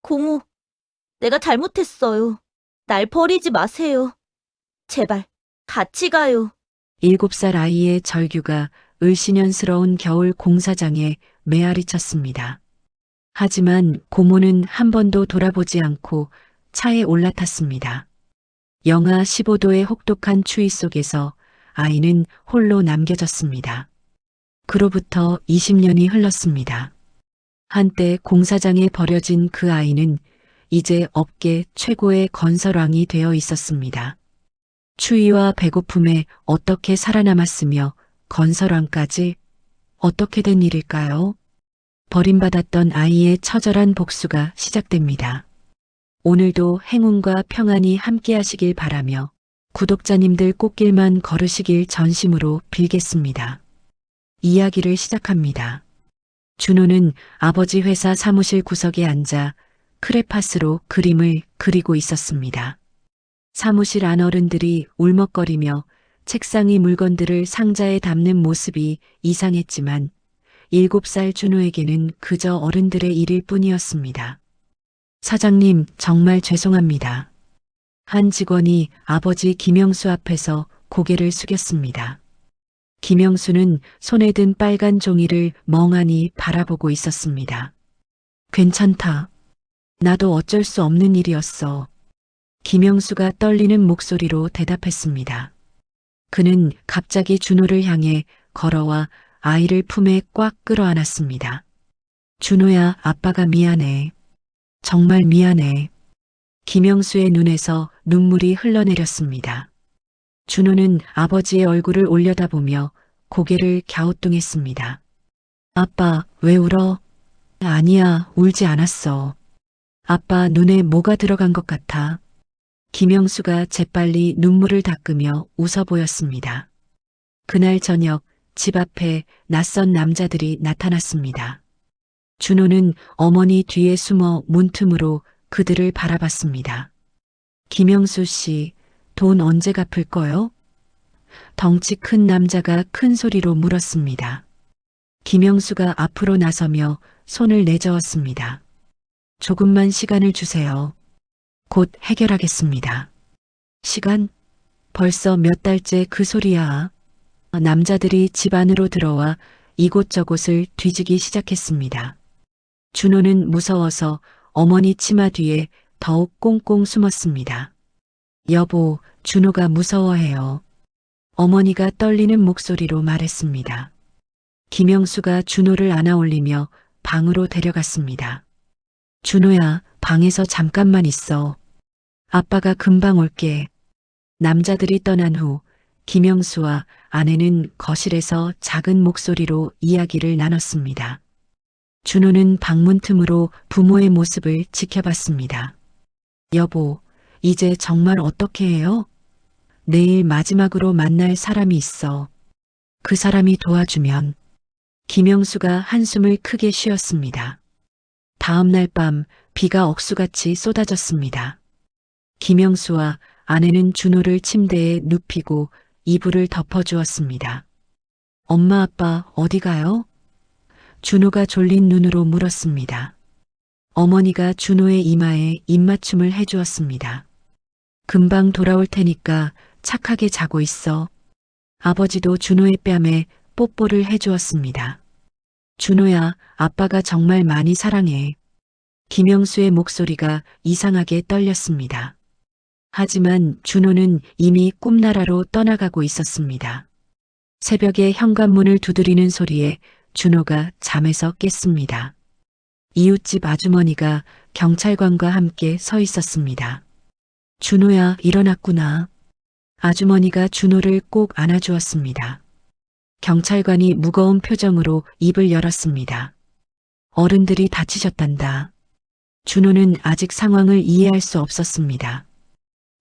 고모, 내가 잘못했어요. 날 버리지 마세요. 제발, 같이 가요. 7살 아이의 절규가 을씨년스러운 겨울 공사장에 메아리 쳤습니다. 하지만 고모는 한 번도 돌아보지 않고 차에 올라탔습니다. 영하 15도의 혹독한 추위 속에서 아이는 홀로 남겨졌습니다. 그로부터 20년이 흘렀습니다. 한때 공사장에 버려진 그 아이는 이제 업계 최고의 건설왕이 되어 있었습니다. 추위와 배고픔에 어떻게 살아남았으며 건설왕까지 어떻게 된 일일까요? 버림받았던 아이의 처절한 복수가 시작됩니다. 오늘도 행운과 평안이 함께하시길 바라며 구독자님들 꽃길만 걸으시길 전심으로 빌겠습니다. 이야기를 시작합니다. 준호는 아버지 회사 사무실 구석에 앉아 크레파스로 그림을 그리고 있었습니다. 사무실 안 어른들이 울먹거리며 책상의 물건들을 상자에 담는 모습이 이상했지만 7살 준호에게는 그저 어른들의 일일 뿐이었습니다. 사장님, 정말 죄송합니다. 한 직원이 아버지 김영수 앞에서 고개를 숙였습니다. 김영수는 손에 든 빨간 종이를 멍하니 바라보고 있었습니다. 괜찮다. 나도 어쩔 수 없는 일이었어. 김영수가 떨리는 목소리로 대답했습니다. 그는 갑자기 준호를 향해 걸어와 아이를 품에 꽉 끌어안았습니다. 준호야, 아빠가 미안해. 정말 미안해. 김영수의 눈에서 눈물이 흘러내렸습니다. 준호는 아버지의 얼굴을 올려다보며 고개를 갸우뚱했습니다. 아빠, 왜 울어? 아니야, 울지 않았어. 아빠 눈에 뭐가 들어간 것 같아. 김영수가 재빨리 눈물을 닦으며 웃어 보였습니다. 그날 저녁 집 앞에 낯선 남자들이 나타났습니다. 준호는 어머니 뒤에 숨어 문틈으로 그들을 바라봤습니다. 김영수 씨, 돈 언제 갚을 거요? 덩치 큰 남자가 큰 소리로 물었습니다. 김영수가 앞으로 나서며 손을 내저었습니다. 조금만 시간을 주세요. 곧 해결하겠습니다. 시간? 벌써 몇 달째 그 소리야. 남자들이 집 안으로 들어와 이곳저곳을 뒤지기 시작했습니다. 준호는 무서워서 어머니 치마 뒤에 더욱 꽁꽁 숨었습니다. 여보, 준호가 무서워해요. 어머니가 떨리는 목소리로 말했습니다. 김영수가 준호를 안아 올리며 방으로 데려갔습니다. 준호야, 방에서 잠깐만 있어. 아빠가 금방 올게. 남자들이 떠난 후 김영수와 아내는 거실에서 작은 목소리로 이야기를 나눴습니다. 준호는 방문 틈으로 부모의 모습을 지켜봤습니다. 여보, 이제 정말 어떻게 해요? 내일 마지막으로 만날 사람이 있어. 그 사람이 도와주면. 김영수가 한숨을 크게 쉬었습니다. 다음 날 밤 비가 억수같이 쏟아졌습니다. 김영수와 아내는 준호를 침대에 눕히고 이불을 덮어주었습니다. 엄마 아빠 어디 가요? 준호가 졸린 눈으로 물었습니다. 어머니가 준호의 이마에 입맞춤을 해주었습니다. 금방 돌아올 테니까 착하게 자고 있어. 아버지도 준호의 뺨에 뽀뽀를 해주었습니다. 준호야, 아빠가 정말 많이 사랑해. 김영수의 목소리가 이상하게 떨렸습니다. 하지만 준호는 이미 꿈나라로 떠나가고 있었습니다. 새벽에 현관문을 두드리는 소리에 준호가 잠에서 깼습니다. 이웃집 아주머니가 경찰관과 함께 서 있었습니다. 준호야, 일어났구나. 아주머니가 준호를 꼭 안아주었습니다. 경찰관이 무거운 표정으로 입을 열었습니다. 어른들이 다치셨단다. 준호는 아직 상황을 이해할 수 없었습니다.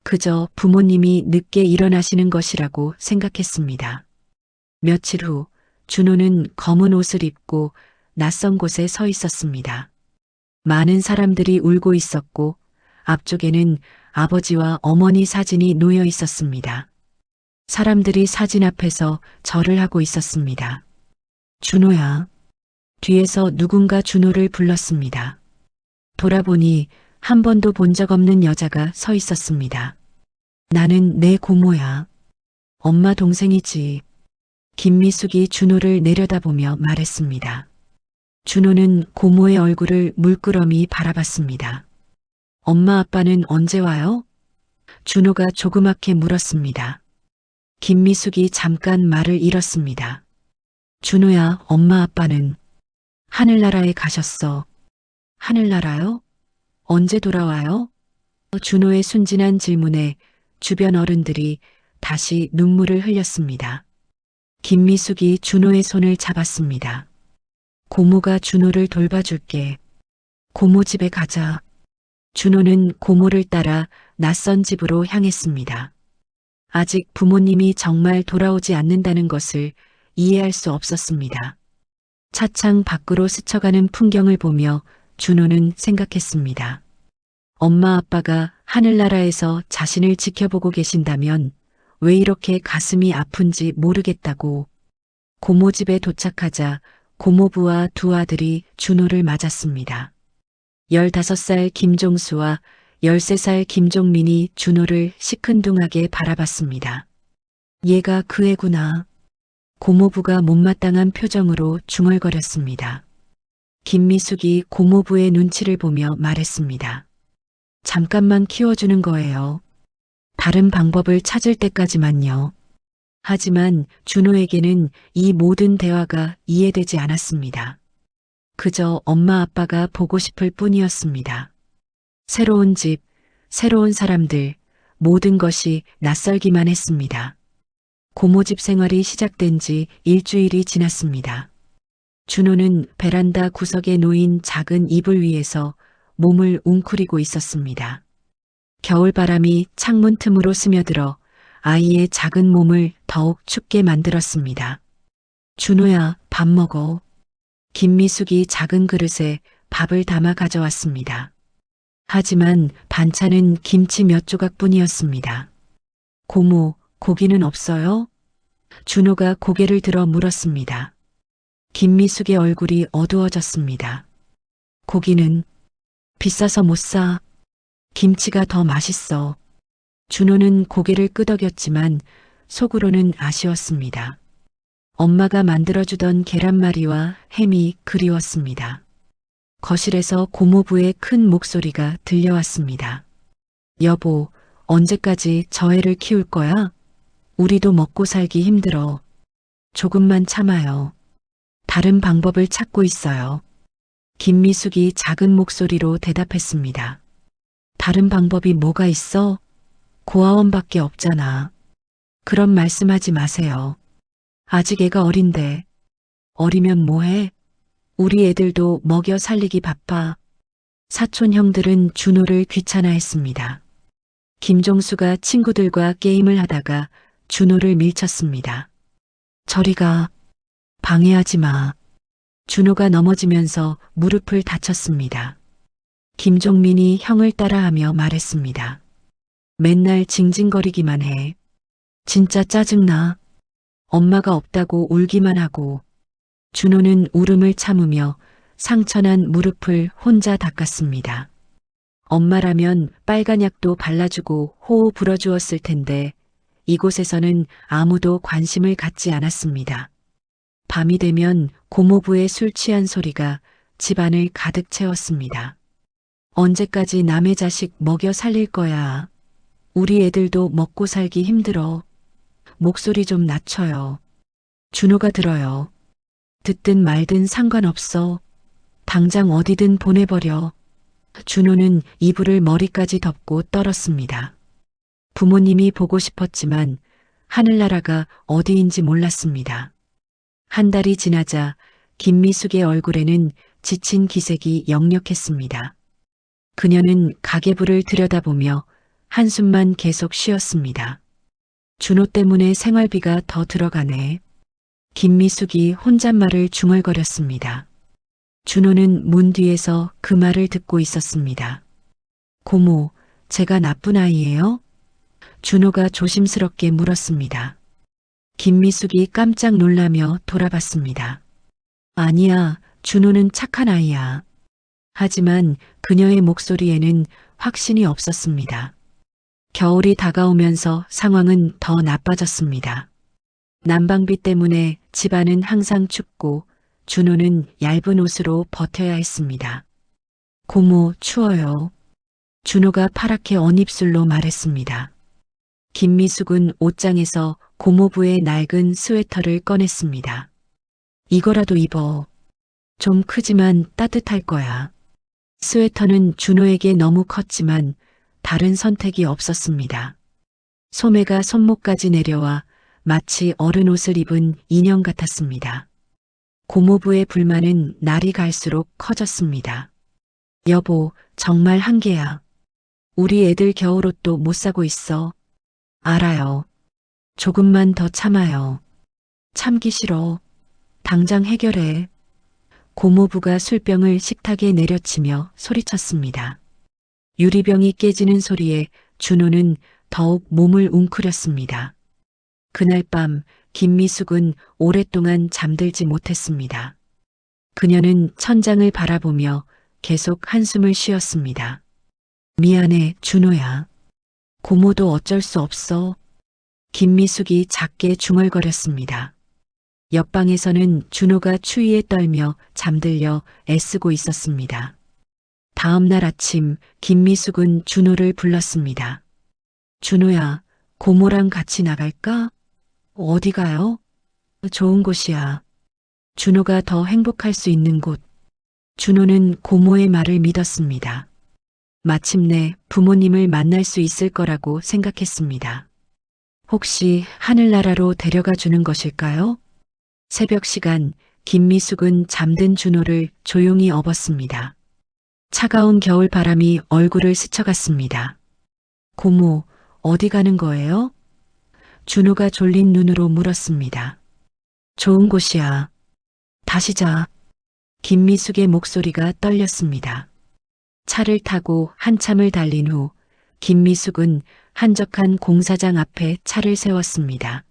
그저 부모님이 늦게 일어나시는 것이라고 생각했습니다. 며칠 후 준호는 검은 옷을 입고 낯선 곳에 서 있었습니다. 많은 사람들이 울고 있었고 앞쪽에는 아버지와 어머니 사진이 놓여 있었습니다. 사람들이 사진 앞에서 절을 하고 있었습니다. 준호야. 뒤에서 누군가 준호를 불렀습니다. 돌아보니 한 번도 본 적 없는 여자가 서 있었습니다. 나는 내 고모야. 엄마 동생이지. 김미숙이 준호를 내려다보며 말했습니다. 준호는 고모의 얼굴을 물끄러미 바라봤습니다. 엄마 아빠는 언제 와요? 준호가 조그맣게 물었습니다. 김미숙이 잠깐 말을 잃었습니다. 준호야, 엄마 아빠는 하늘나라에 가셨어. 하늘나라요? 언제 돌아와요? 준호의 순진한 질문에 주변 어른들이 다시 눈물을 흘렸습니다. 김미숙이 준호의 손을 잡았습니다. 고모가 준호를 돌봐줄게. 고모 집에 가자. 준호는 고모를 따라 낯선 집으로 향했습니다. 아직 부모님이 정말 돌아오지 않는다는 것을 이해할 수 없었습니다. 차창 밖으로 스쳐가는 풍경을 보며 준호는 생각했습니다. 엄마 아빠가 하늘나라에서 자신을 지켜보고 계신다면 왜 이렇게 가슴이 아픈지 모르겠다고. 고모 집에 도착하자 고모부와 두 아들이 준호를 맞았습니다. 15살 김종수와 13살 김종민이 준호를 시큰둥하게 바라봤습니다. 얘가 그 애구나. 고모부가 못마땅한 표정으로 중얼거렸습니다. 김미숙이 고모부의 눈치를 보며 말했습니다. 잠깐만 키워주는 거예요. 다른 방법을 찾을 때까지만요. 하지만 준호에게는 이 모든 대화가 이해되지 않았습니다. 그저 엄마 아빠가 보고 싶을 뿐이었습니다. 새로운 집, 새로운 사람들, 모든 것이 낯설기만 했습니다. 고모집 생활이 시작된 지 일주일이 지났습니다. 준호는 베란다 구석에 놓인 작은 이불 위에서 몸을 웅크리고 있었습니다. 겨울바람이 창문 틈으로 스며들어 아이의 작은 몸을 더욱 춥게 만들었습니다. 준호야, 밥 먹어. 김미숙이 작은 그릇에 밥을 담아 가져왔습니다. 하지만 반찬은 김치 몇 조각뿐이었습니다. 고모, 고기는 없어요? 준호가 고개를 들어 물었습니다. 김미숙의 얼굴이 어두워졌습니다. 고기는 비싸서 못 사. 김치가 더 맛있어. 준호는 고개를 끄덕였지만 속으로는 아쉬웠습니다. 엄마가 만들어주던 계란말이와 햄이 그리웠습니다. 거실에서 고모부의 큰 목소리가 들려왔습니다. 여보, 언제까지 저 애를 키울 거야? 우리도 먹고 살기 힘들어. 조금만 참아요. 다른 방법을 찾고 있어요. 김미숙이 작은 목소리로 대답했습니다. 다른 방법이 뭐가 있어? 고아원밖에 없잖아. 그런 말씀하지 마세요. 아직 애가 어린데. 어리면 뭐해? 우리 애들도 먹여 살리기 바빠. 사촌 형들은 준호를 귀찮아했습니다. 김종수가 친구들과 게임을 하다가 준호를 밀쳤습니다. 저리 가. 방해하지 마. 준호가 넘어지면서 무릎을 다쳤습니다. 김종민이 형을 따라하며 말했습니다. 맨날 징징거리기만 해. 진짜 짜증나. 엄마가 없다고 울기만 하고. 준호는 울음을 참으며 상처난 무릎을 혼자 닦았습니다. 엄마라면 빨간 약도 발라주고 호호 불어주었을 텐데 이곳에서는 아무도 관심을 갖지 않았습니다. 밤이 되면 고모부의 술 취한 소리가 집안을 가득 채웠습니다. 언제까지 남의 자식 먹여 살릴 거야. 우리 애들도 먹고 살기 힘들어. 목소리 좀 낮춰요. 준호가 들어요. 듣든 말든 상관없어. 당장 어디든 보내버려. 준호는 이불을 머리까지 덮고 떨었습니다. 부모님이 보고 싶었지만 하늘나라가 어디인지 몰랐습니다. 한 달이 지나자 김미숙의 얼굴에는 지친 기색이 역력했습니다. 그녀는 가계부를 들여다보며 한숨만 계속 쉬었습니다. 준호 때문에 생활비가 더 들어가네. 김미숙이 혼잣말을 중얼거렸습니다. 준호는 문 뒤에서 그 말을 듣고 있었습니다. 고모, 제가 나쁜 아이예요? 준호가 조심스럽게 물었습니다. 김미숙이 깜짝 놀라며 돌아봤습니다. 아니야, 준호는 착한 아이야. 하지만 그녀의 목소리에는 확신이 없었습니다. 겨울이 다가오면서 상황은 더 나빠졌습니다. 난방비 때문에 집안은 항상 춥고 준호는 얇은 옷으로 버텨야 했습니다. 고모, 추워요. 준호가 파랗게 언 입술로 말했습니다. 김미숙은 옷장에서 고모부의 낡은 스웨터를 꺼냈습니다. 이거라도 입어. 좀 크지만 따뜻할 거야. 스웨터는 준호에게 너무 컸지만 다른 선택이 없었습니다. 소매가 손목까지 내려와 마치 어른 옷을 입은 인형 같았습니다. 고모부의 불만은 날이 갈수록 커졌습니다. 여보, 정말 한계야. 우리 애들 겨울옷도 못 사고 있어. 알아요. 조금만 더 참아요. 참기 싫어. 당장 해결해. 고모부가 술병을 식탁에 내려치며 소리쳤습니다. 유리병이 깨지는 소리에 준호는 더욱 몸을 웅크렸습니다. 그날 밤 김미숙은 오랫동안 잠들지 못했습니다. 그녀는 천장을 바라보며 계속 한숨을 쉬었습니다. 미안해, 준호야. 고모도 어쩔 수 없어. 김미숙이 작게 중얼거렸습니다. 옆방에서는 준호가 추위에 떨며 잠들려 애쓰고 있었습니다. 다음 날 아침 김미숙은 준호를 불렀습니다. 준호야, 고모랑 같이 나갈까? 어디 가요? 좋은 곳이야. 준호가 더 행복할 수 있는 곳. 준호는 고모의 말을 믿었습니다. 마침내 부모님을 만날 수 있을 거라고 생각했습니다. 혹시 하늘나라로 데려가 주는 것일까요? 새벽 시간 김미숙은 잠든 준호를 조용히 업었습니다. 차가운 겨울 바람이 얼굴을 스쳐갔습니다. 고모, 어디 가는 거예요? 준호가 졸린 눈으로 물었습니다. 좋은 곳이야. 다시 자. 김미숙의 목소리가 떨렸습니다. 차를 타고 한참을 달린 후 김미숙은 한적한 공사장 앞에 차를 세웠습니다.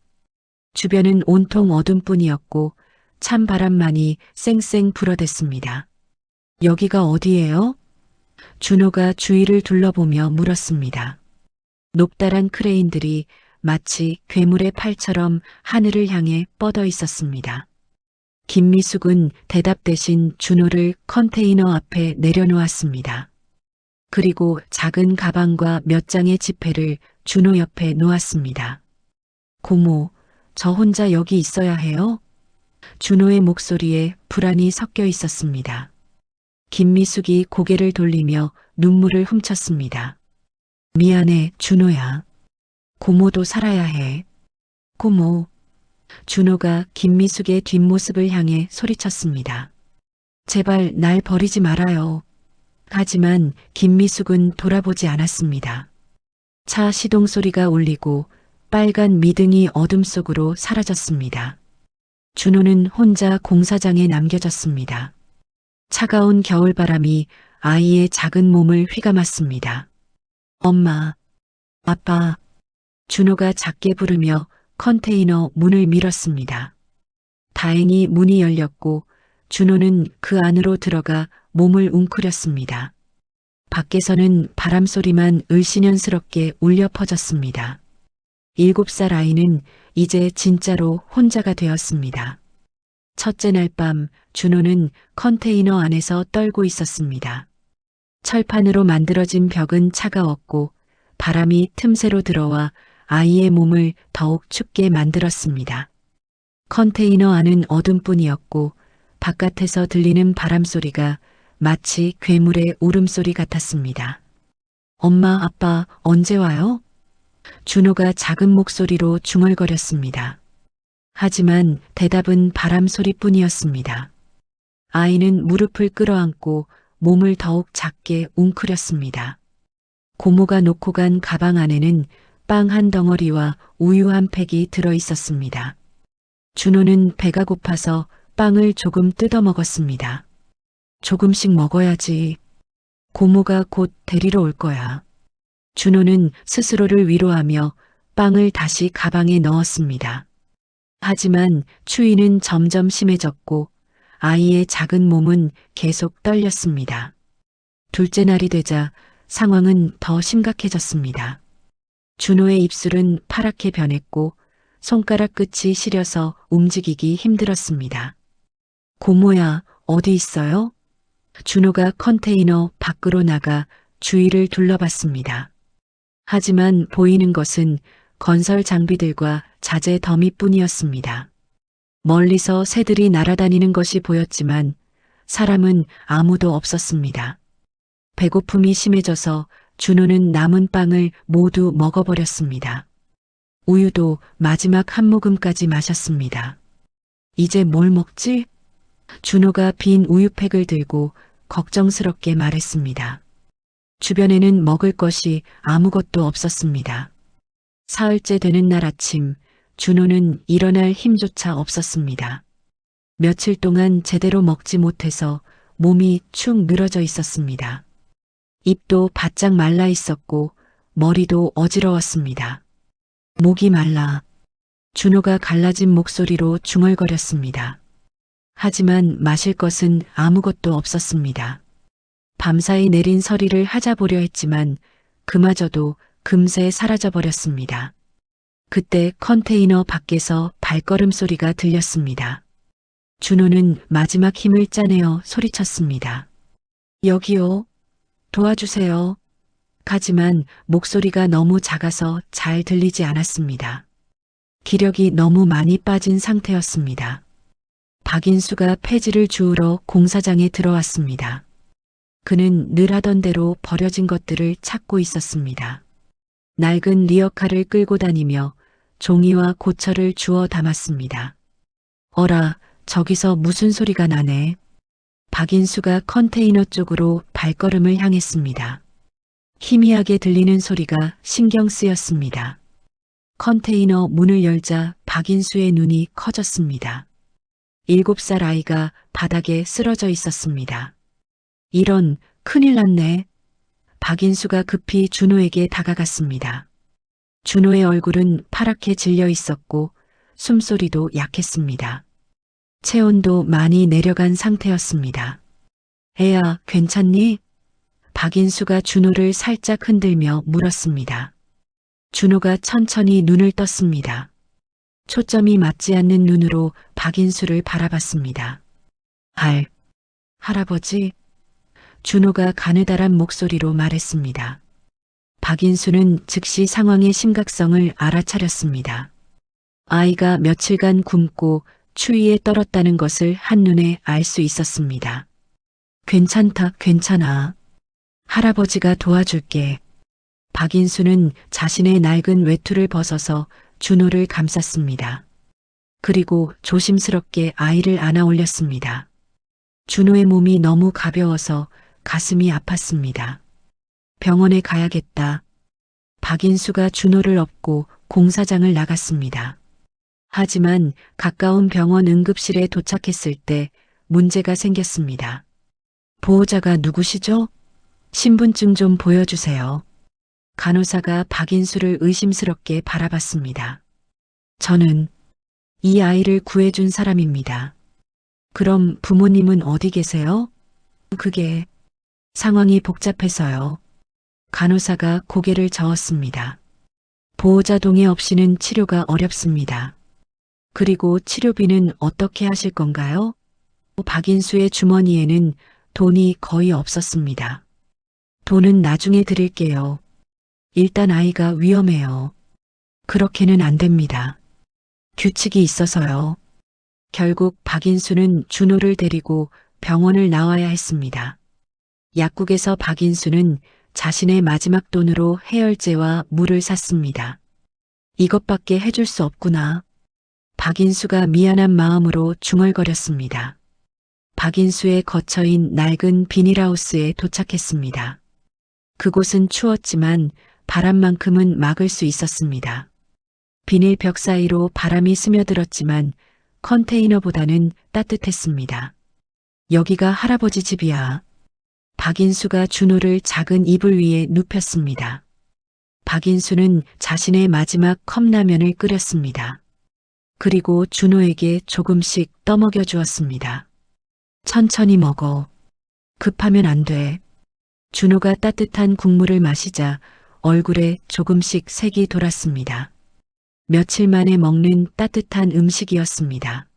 주변은 온통 어둠뿐이었고 찬바람만이 쌩쌩 불어댔습니다. 여기가 어디예요? 준호가 주위를 둘러보며 물었습니다. 높다란 크레인들이 마치 괴물의 팔처럼 하늘을 향해 뻗어 있었습니다. 김미숙은 대답 대신 준호를 컨테이너 앞에 내려놓았습니다. 그리고 작은 가방과 몇 장의 지폐를 준호 옆에 놓았습니다. 고모, 저 혼자 여기 있어야 해요? 준호의 목소리에 불안이 섞여 있었습니다. 김미숙이 고개를 돌리며 눈물을 훔쳤습니다. 미안해, 준호야. 고모도 살아야 해. 고모. 준호가 김미숙의 뒷모습을 향해 소리쳤습니다. 제발 날 버리지 말아요. 하지만 김미숙은 돌아보지 않았습니다. 차 시동 소리가 울리고 빨간 미등이 어둠 속으로 사라졌습니다. 준호는 혼자 공사장에 남겨졌습니다. 차가운 겨울바람이 아이의 작은 몸을 휘감았습니다. 엄마, 아빠. 준호가 작게 부르며 컨테이너 문을 밀었습니다. 다행히 문이 열렸고 준호는 그 안으로 들어가 몸을 웅크렸습니다. 밖에서는 바람 소리만 을씨년스럽게 울려 퍼졌습니다. 7살 아이는 이제 진짜로 혼자가 되었습니다. 첫째 날 밤 준호는 컨테이너 안에서 떨고 있었습니다. 철판으로 만들어진 벽은 차가웠고 바람이 틈새로 들어와 아이의 몸을 더욱 춥게 만들었습니다. 컨테이너 안은 어둠뿐이었고 바깥에서 들리는 바람 소리가 마치 괴물의 울음소리 같았습니다. 엄마, 아빠, 언제 와요? 준호가 작은 목소리로 중얼거렸습니다. 하지만 대답은 바람 소리뿐이었습니다. 아이는 무릎을 끌어안고 몸을 더욱 작게 웅크렸습니다. 고모가 놓고 간 가방 안에는 빵 한 덩어리와 우유 한 팩이 들어 있었습니다. 준호는 배가 고파서 빵을 조금 뜯어 먹었습니다. 조금씩 먹어야지. 고모가 곧 데리러 올 거야. 준호는 스스로를 위로하며 빵을 다시 가방에 넣었습니다. 하지만 추위는 점점 심해졌고 아이의 작은 몸은 계속 떨렸습니다. 둘째 날이 되자 상황은 더 심각해졌습니다. 준호의 입술은 파랗게 변했고 손가락 끝이 시려서 움직이기 힘들었습니다. 고모야, 어디 있어요? 준호가 컨테이너 밖으로 나가 주위를 둘러봤습니다. 하지만 보이는 것은 건설 장비들과 자재 더미뿐이었습니다. 멀리서 새들이 날아다니는 것이 보였지만 사람은 아무도 없었습니다. 배고픔이 심해져서 준호는 남은 빵을 모두 먹어버렸습니다. 우유도 마지막 한 모금까지 마셨습니다. 이제 뭘 먹지? 준호가 빈 우유팩을 들고 걱정스럽게 말했습니다. 주변에는 먹을 것이 아무것도 없었습니다. 사흘째 되는 날 아침, 준호는 일어날 힘조차 없었습니다. 며칠 동안 제대로 먹지 못해서 몸이 축 늘어져 있었습니다. 입도 바짝 말라 있었고 머리도 어지러웠습니다. 목이 말라. 준호가 갈라진 목소리로 중얼거렸습니다. 하지만 마실 것은 아무것도 없었습니다. 밤사이 내린 서리를 하자보려 했지만 그마저도 금세 사라져버렸습니다. 그때 컨테이너 밖에서 발걸음 소리가 들렸습니다. 준호는 마지막 힘을 짜내어 소리쳤습니다. 여기요. 도와주세요. 하지만 목소리가 너무 작아서 잘 들리지 않았습니다. 기력이 너무 많이 빠진 상태였습니다. 박인수가 폐지를 주우러 공사장에 들어왔습니다. 그는 늘 하던 대로 버려진 것들을 찾고 있었습니다. 낡은 리어카를 끌고 다니며 종이와 고철을 주워 담았습니다. 어라, 저기서 무슨 소리가 나네. 박인수가 컨테이너 쪽으로 발걸음을 향했습니다. 희미하게 들리는 소리가 신경 쓰였습니다. 컨테이너 문을 열자 박인수의 눈이 커졌습니다. 7살 아이가 바닥에 쓰러져 있었습니다. 이런, 큰일 났네. 박인수가 급히 준호에게 다가갔습니다. 준호의 얼굴은 파랗게 질려 있었고 숨소리도 약했습니다. 체온도 많이 내려간 상태였습니다. 애야, 괜찮니? 박인수가 준호를 살짝 흔들며 물었습니다. 준호가 천천히 눈을 떴습니다. 초점이 맞지 않는 눈으로 박인수를 바라봤습니다. 할아버지? 준호가 가느다란 목소리로 말했습니다. 박인수는 즉시 상황의 심각성을 알아차렸습니다. 아이가 며칠간 굶고 추위에 떨었다는 것을 한눈에 알 수 있었습니다. 괜찮다, 괜찮아. 할아버지가 도와줄게. 박인수는 자신의 낡은 외투를 벗어서 준호를 감쌌습니다. 그리고 조심스럽게 아이를 안아 올렸습니다. 준호의 몸이 너무 가벼워서 가슴이 아팠습니다. 병원에 가야겠다. 박인수가 준호를 업고 공사장을 나갔습니다. 하지만 가까운 병원 응급실에 도착했을 때 문제가 생겼습니다. 보호자가 누구시죠? 신분증 좀 보여주세요. 간호사가 박인수를 의심스럽게 바라봤습니다. 저는 이 아이를 구해준 사람입니다. 그럼 부모님은 어디 계세요? 그게 상황이 복잡해서요. 간호사가 고개를 저었습니다. 보호자 동의 없이는 치료가 어렵습니다. 그리고 치료비는 어떻게 하실 건가요? 박인수의 주머니에는 돈이 거의 없었습니다. 돈은 나중에 드릴게요. 일단 아이가 위험해요. 그렇게는 안 됩니다. 규칙이 있어서요. 결국 박인수는 준호를 데리고 병원을 나와야 했습니다. 약국에서 박인수는 자신의 마지막 돈으로 해열제와 물을 샀습니다. 이것밖에 해줄 수 없구나. 박인수가 미안한 마음으로 중얼거렸습니다. 박인수의 거처인 낡은 비닐하우스에 도착했습니다. 그곳은 추웠지만 바람만큼은 막을 수 있었습니다. 비닐 벽 사이로 바람이 스며들었지만 컨테이너보다는 따뜻했습니다. 여기가 할아버지 집이야. 박인수가 준호를 작은 이불 위에 눕혔습니다. 박인수는 자신의 마지막 컵라면을 끓였습니다. 그리고 준호에게 조금씩 떠먹여 주었습니다. 천천히 먹어. 급하면 안 돼. 준호가 따뜻한 국물을 마시자 얼굴에 조금씩 색이 돌았습니다. 며칠 만에 먹는 따뜻한 음식이었습니다.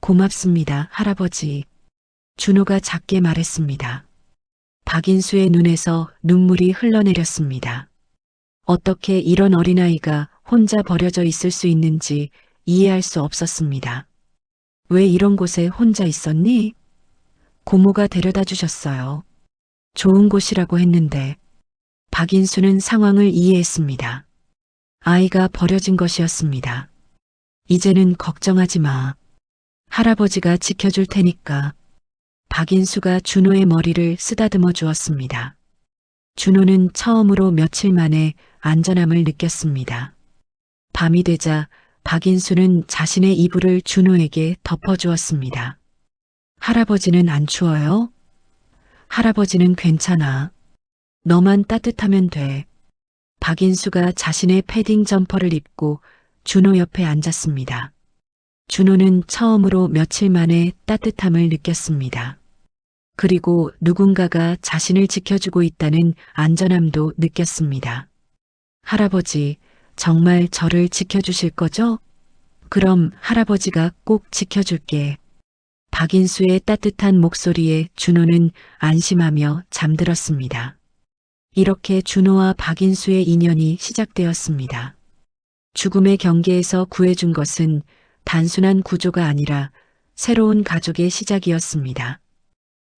고맙습니다, 할아버지. 준호가 작게 말했습니다. 박인수의 눈에서 눈물이 흘러내렸습니다. 어떻게 이런 어린아이가 혼자 버려져 있을 수 있는지 이해할 수 없었습니다. 왜 이런 곳에 혼자 있었니? 고모가 데려다 주셨어요. 좋은 곳이라고 했는데. 박인수는 상황을 이해했습니다. 아이가 버려진 것이었습니다. 이제는 걱정하지 마. 할아버지가 지켜줄 테니까. 박인수가 준호의 머리를 쓰다듬어 주었습니다. 준호는 처음으로 며칠 만에 안전함을 느꼈습니다. 밤이 되자 박인수는 자신의 이불을 준호에게 덮어주었습니다. 할아버지는 안 추워요? 할아버지는 괜찮아. 너만 따뜻하면 돼. 박인수가 자신의 패딩 점퍼를 입고 준호 옆에 앉았습니다. 준호는 처음으로 며칠 만에 따뜻함을 느꼈습니다. 그리고 누군가가 자신을 지켜주고 있다는 안전함도 느꼈습니다. 할아버지, 정말 저를 지켜주실 거죠? 그럼 할아버지가 꼭 지켜줄게. 박인수의 따뜻한 목소리에 준호는 안심하며 잠들었습니다. 이렇게 준호와 박인수의 인연이 시작되었습니다. 죽음의 경계에서 구해준 것은 단순한 구조가 아니라 새로운 가족의 시작이었습니다.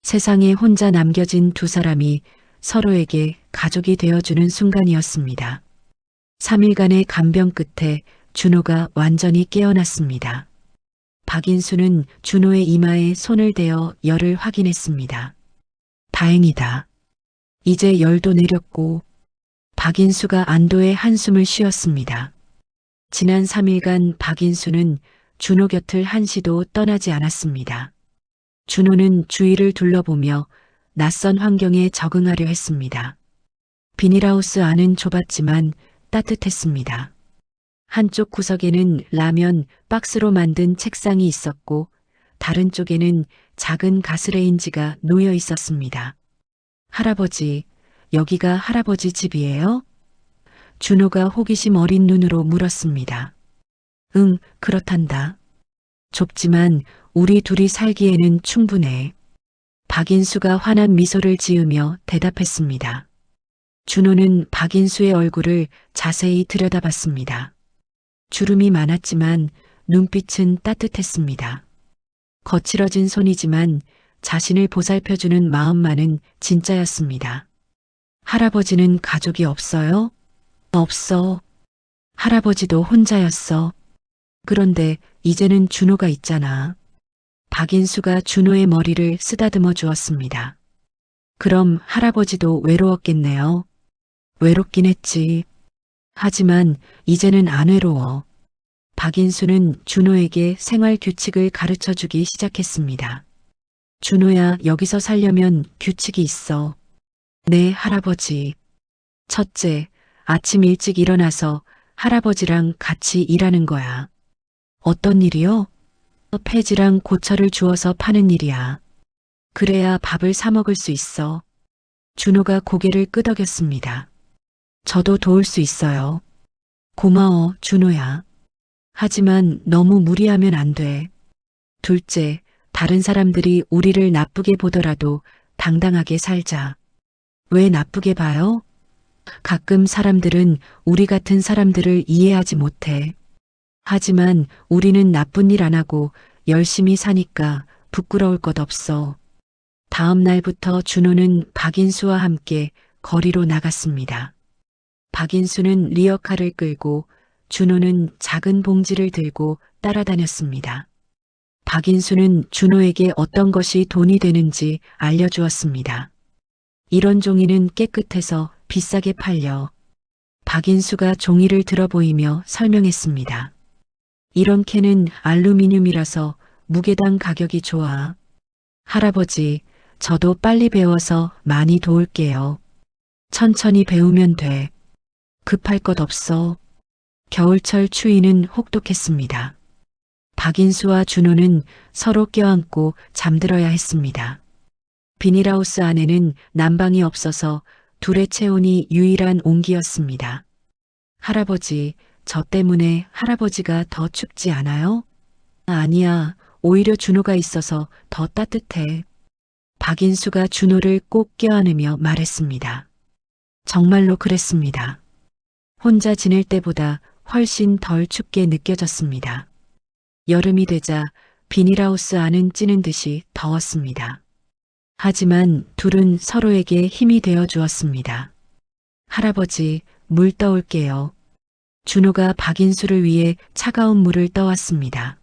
세상에 혼자 남겨진 두 사람이 서로에게 가족이 되어주는 순간이었습니다. 3일간의 간병 끝에 준호가 완전히 깨어났습니다. 박인수는 준호의 이마에 손을 대어 열을 확인했습니다. 다행이다. 이제 열도 내렸고. 박인수가 안도의 한숨을 쉬었습니다. 지난 3일간 박인수는 준호 곁을 한시도 떠나지 않았습니다. 준호는 주위를 둘러보며 낯선 환경에 적응하려 했습니다. 비닐하우스 안은 좁았지만 따뜻했습니다. 한쪽 구석에는 라면 박스로 만든 책상이 있었고 다른 쪽에는 작은 가스레인지가 놓여 있었습니다. 할아버지, 여기가 할아버지 집이에요? 준호가 호기심 어린 눈으로 물었습니다. 응, 그렇단다. 좁지만 우리 둘이 살기에는 충분해. 박인수가 환한 미소를 지으며 대답했습니다. 준호는 박인수의 얼굴을 자세히 들여다봤습니다. 주름이 많았지만 눈빛은 따뜻했습니다. 거칠어진 손이지만 자신을 보살펴주는 마음만은 진짜였습니다. 할아버지는 가족이 없어요? 없어. 할아버지도 혼자였어. 그런데 이제는 준호가 있잖아. 박인수가 준호의 머리를 쓰다듬어 주었습니다. 그럼 할아버지도 외로웠겠네요. 외롭긴 했지. 하지만 이제는 안 외로워. 박인수는 준호에게 생활 규칙을 가르쳐 주기 시작했습니다. 준호야, 여기서 살려면 규칙이 있어. 네, 할아버지. 첫째, 아침 일찍 일어나서 할아버지랑 같이 일하는 거야. 어떤 일이요? 폐지랑 고철을 주워서 파는 일이야. 그래야 밥을 사 먹을 수 있어. 준호가 고개를 끄덕였습니다. 저도 도울 수 있어요. 고마워, 준호야. 하지만 너무 무리하면 안 돼. 둘째, 다른 사람들이 우리를 나쁘게 보더라도 당당하게 살자. 왜 나쁘게 봐요? 가끔 사람들은 우리 같은 사람들을 이해하지 못해. 하지만 우리는 나쁜 일 안 하고 열심히 사니까 부끄러울 것 없어. 다음 날부터 준호는 박인수와 함께 거리로 나갔습니다. 박인수는 리어카를 끌고 준호는 작은 봉지를 들고 따라다녔습니다. 박인수는 준호에게 어떤 것이 돈이 되는지 알려주었습니다. 이런 종이는 깨끗해서 비싸게 팔려. 박인수가 종이를 들어 보이며 설명했습니다. 이런 캔은 알루미늄이라서 무게당 가격이 좋아. 할아버지, 저도 빨리 배워서 많이 도울게요. 천천히 배우면 돼. 급할 것 없어. 겨울철 추위는 혹독했습니다. 박인수와 준호는 서로 껴안고 잠들어야 했습니다. 비닐하우스 안에는 난방이 없어서 둘의 체온이 유일한 온기였습니다. 할아버지, 저 때문에 할아버지가 더 춥지 않아요? 아니야, 오히려 준호가 있어서 더 따뜻해. 박인수가 준호를 꼭 껴안으며 말했습니다. 정말로 그랬습니다. 혼자 지낼 때보다 훨씬 덜 춥게 느껴졌습니다. 여름이 되자 비닐하우스 안은 찌는 듯이 더웠습니다. 하지만 둘은 서로에게 힘이 되어 주었습니다. 할아버지, 물 떠올게요. 준호가 박인수를 위해 차가운 물을 떠왔습니다.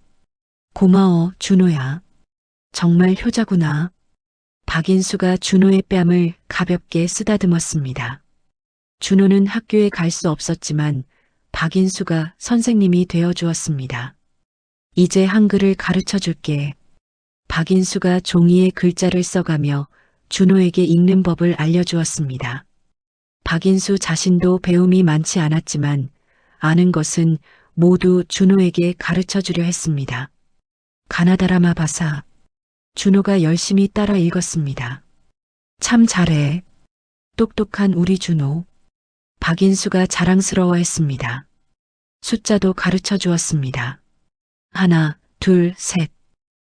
고마워, 준호야. 정말 효자구나. 박인수가 준호의 뺨을 가볍게 쓰다듬었습니다. 준호는 학교에 갈 수 없었지만 박인수가 선생님이 되어 주었습니다. 이제 한글을 가르쳐 줄게. 박인수가 종이에 글자를 써가며 준호에게 읽는 법을 알려주었습니다. 박인수 자신도 배움이 많지 않았지만 아는 것은 모두 준호에게 가르쳐 주려 했습니다. 가나다라마 바사. 준호가 열심히 따라 읽었습니다. 참 잘해. 똑똑한 우리 준호. 박인수가 자랑스러워했습니다. 숫자도 가르쳐 주었습니다. 하나, 둘, 셋.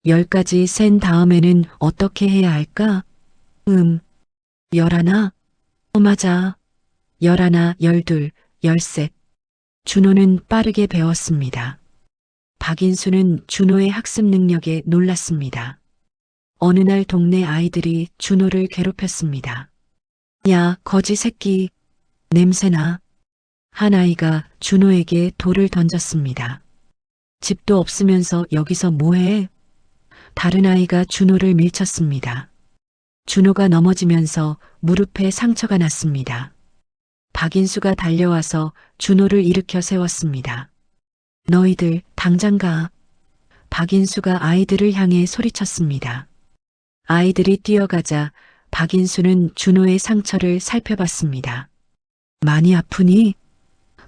10까지 센 다음에는 어떻게 해야 할까? 11. 맞아. 11, 12, 13. 준호는 빠르게 배웠습니다. 박인수는 준호의 학습 능력에 놀랐습니다. 어느 날 동네 아이들이 준호를 괴롭혔습니다. 야, 거지 새끼. 냄새나. 한 아이가 준호에게 돌을 던졌습니다. 집도 없으면서 여기서 뭐해? 다른 아이가 준호를 밀쳤습니다. 준호가 넘어지면서 무릎에 상처가 났습니다. 박인수가 달려와서 준호를 일으켜 세웠습니다. 너희들 당장 가. 박인수가 아이들을 향해 소리쳤습니다. 아이들이 뛰어가자 박인수는 준호의 상처를 살펴봤습니다. 많이 아프니?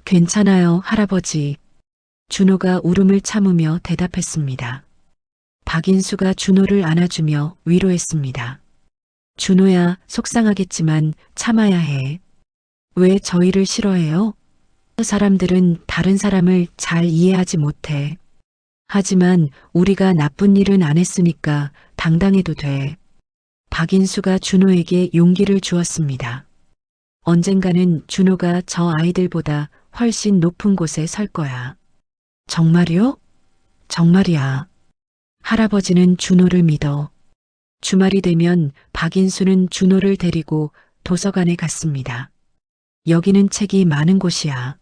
괜찮아요, 할아버지. 준호가 울음을 참으며 대답했습니다. 박인수가 준호를 안아주며 위로했습니다. 준호야, 속상하겠지만 참아야 해. 왜 저희를 싫어해요? 사람들은 다른 사람을 잘 이해하지 못해. 하지만 우리가 나쁜 일은 안 했으니까 당당해도 돼. 박인수가 준호에게 용기를 주었습니다. 언젠가는 준호가 저 아이들보다 훨씬 높은 곳에 설 거야. 정말이요? 정말이야. 할아버지는 준호를 믿어. 주말이 되면 박인수는 준호를 데리고 도서관에 갔습니다. 여기는 책이 많은 곳이야.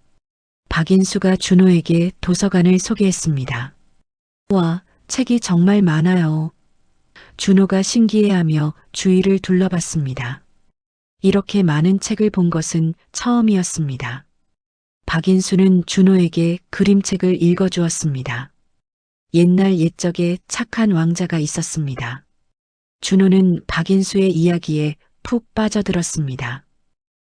박인수가 준호에게 도서관을 소개했습니다. 와, 책이 정말 많아요. 준호가 신기해하며 주위를 둘러봤습니다. 이렇게 많은 책을 본 것은 처음이었습니다. 박인수는 준호에게 그림책을 읽어주었습니다. 옛날 옛적에 착한 왕자가 있었습니다. 준호는 박인수의 이야기에 푹 빠져들었습니다.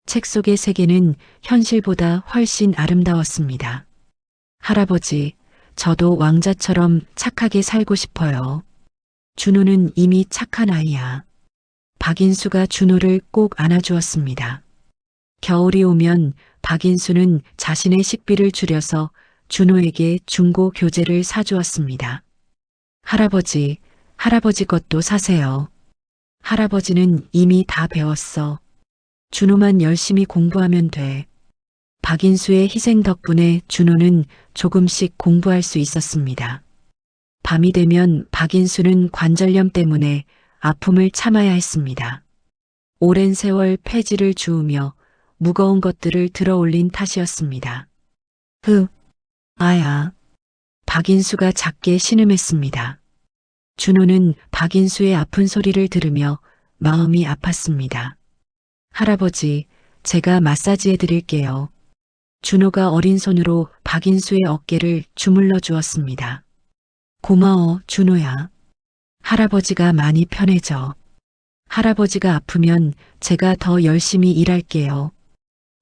책 속의 세계는 현실보다 훨씬 아름다웠습니다. 할아버지, 저도 왕자처럼 착하게 살고 싶어요. 준호는 이미 착한 아이야. 박인수가 준호를 꼭 안아주었습니다. 겨울이 오면 박인수는 자신의 식비를 줄여서 준호에게 중고 교재를 사주었습니다. 할아버지, 할아버지 것도 사세요. 할아버지는 이미 다 배웠어. 준호만 열심히 공부하면 돼. 박인수의 희생 덕분에 준호는 조금씩 공부할 수 있었습니다. 밤이 되면 박인수는 관절염 때문에 아픔을 참아야 했습니다. 오랜 세월 폐지를 주우며 무거운 것들을 들어 올린 탓이었습니다. 아야. 박인수가 작게 신음했습니다. 준호는 박인수의 아픈 소리를 들으며 마음이 아팠습니다. 할아버지, 제가 마사지해 드릴게요. 준호가 어린 손으로 박인수의 어깨를 주물러 주었습니다. 고마워, 준호야. 할아버지가 많이 편해져. 할아버지가 아프면 제가 더 열심히 일할게요.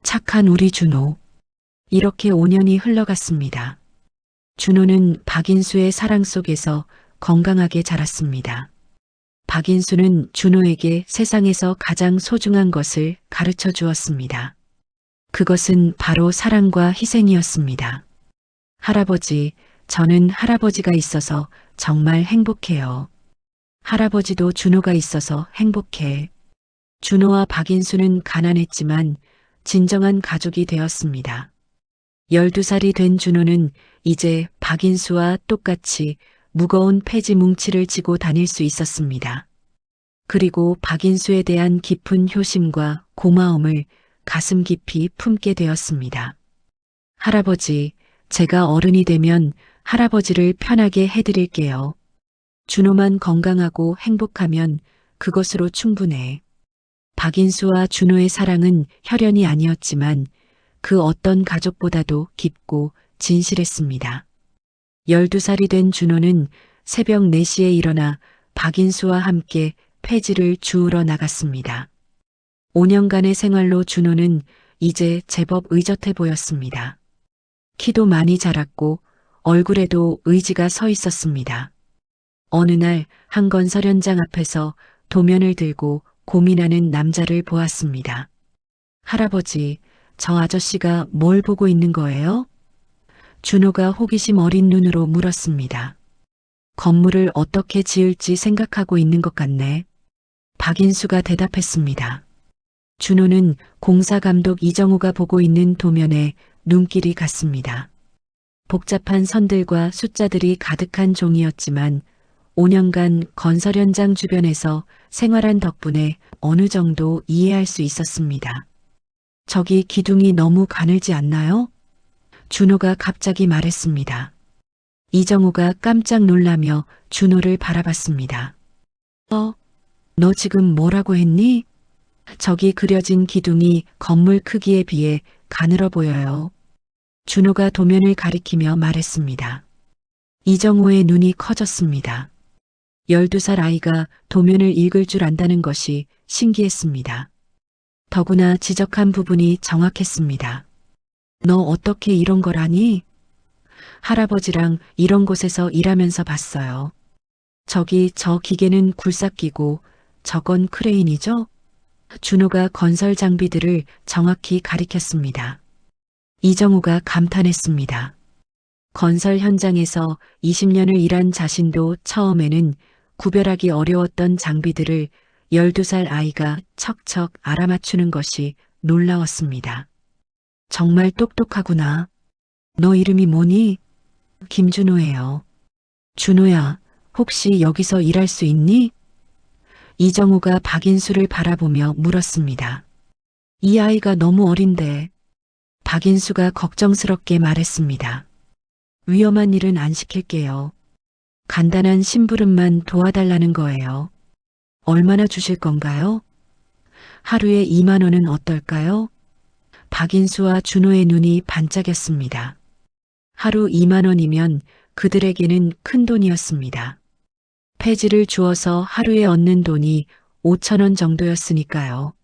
착한 우리 준호. 이렇게 5년이 흘러갔습니다. 준호는 박인수의 사랑 속에서 건강하게 자랐습니다. 박인수는 준호에게 세상에서 가장 소중한 것을 가르쳐 주었습니다. 그것은 바로 사랑과 희생이었습니다. 할아버지, 저는 할아버지가 있어서 정말 행복해요. 할아버지도 준호가 있어서 행복해. 준호와 박인수는 가난했지만 진정한 가족이 되었습니다. 12살이 된 준호는 이제 박인수와 똑같이 무거운 폐지 뭉치를 지고 다닐 수 있었습니다. 그리고 박인수에 대한 깊은 효심과 고마움을 가슴 깊이 품게 되었습니다. 할아버지, 제가 어른이 되면 할아버지를 편하게 해드릴게요. 준호만 건강하고 행복하면 그것으로 충분해. 박인수와 준호의 사랑은 혈연이 아니었지만 그 어떤 가족보다도 깊고 진실했습니다. 12살이 된 준호는 새벽 4시에 일어나 박인수와 함께 폐지를 주우러 나갔습니다. 5년간의 생활로 준호는 이제 제법 의젓해 보였습니다. 키도 많이 자랐고 얼굴에도 의지가 서 있었습니다. 어느 날 한 건설 현장 앞에서 도면을 들고 고민하는 남자를 보았습니다. 할아버지, 저 아저씨가 뭘 보고 있는 거예요? 준호가 호기심 어린 눈으로 물었습니다. 건물을 어떻게 지을지 생각하고 있는 것 같네. 박인수가 대답했습니다. 준호는 공사감독 이정우가 보고 있는 도면에 눈길이 갔습니다. 복잡한 선들과 숫자들이 가득한 종이였지만 5년간 건설 현장 주변에서 생활한 덕분에 어느 정도 이해할 수 있었습니다. 저기 기둥이 너무 가늘지 않나요? 준호가 갑자기 말했습니다. 이정우가 깜짝 놀라며 준호를 바라봤습니다. 너 지금 뭐라고 했니? 저기 그려진 기둥이 건물 크기에 비해 가늘어 보여요. 준호가 도면을 가리키며 말했습니다. 이정우의 눈이 커졌습니다. 12살 아이가 도면을 읽을 줄 안다는 것이 신기했습니다. 더구나 지적한 부분이 정확했습니다. 너 어떻게 이런 걸 아니? 할아버지랑 이런 곳에서 일하면서 봤어요. 저기 저 기계는 굴삭기고 저건 크레인이죠? 준호가 건설 장비들을 정확히 가리켰습니다. 이정우가 감탄했습니다. 건설 현장에서 20년을 일한 자신도 처음에는 구별하기 어려웠던 장비들을 12살 아이가 척척 알아맞추는 것이 놀라웠습니다. 정말 똑똑하구나. 너 이름이 뭐니? 김준호예요. 준호야, 혹시 여기서 일할 수 있니? 이정우가 박인수를 바라보며 물었습니다. 이 아이가 너무 어린데. 박인수가 걱정스럽게 말했습니다. 위험한 일은 안 시킬게요. 간단한 심부름만 도와달라는 거예요. 얼마나 주실 건가요? 하루에 2만 원은 어떨까요? 박인수와 준호의 눈이 반짝였습니다. 하루 2만 원이면 그들에게는 큰 돈이었습니다. 폐지를 주어서 하루에 얻는 돈이 5천 원 정도였으니까요.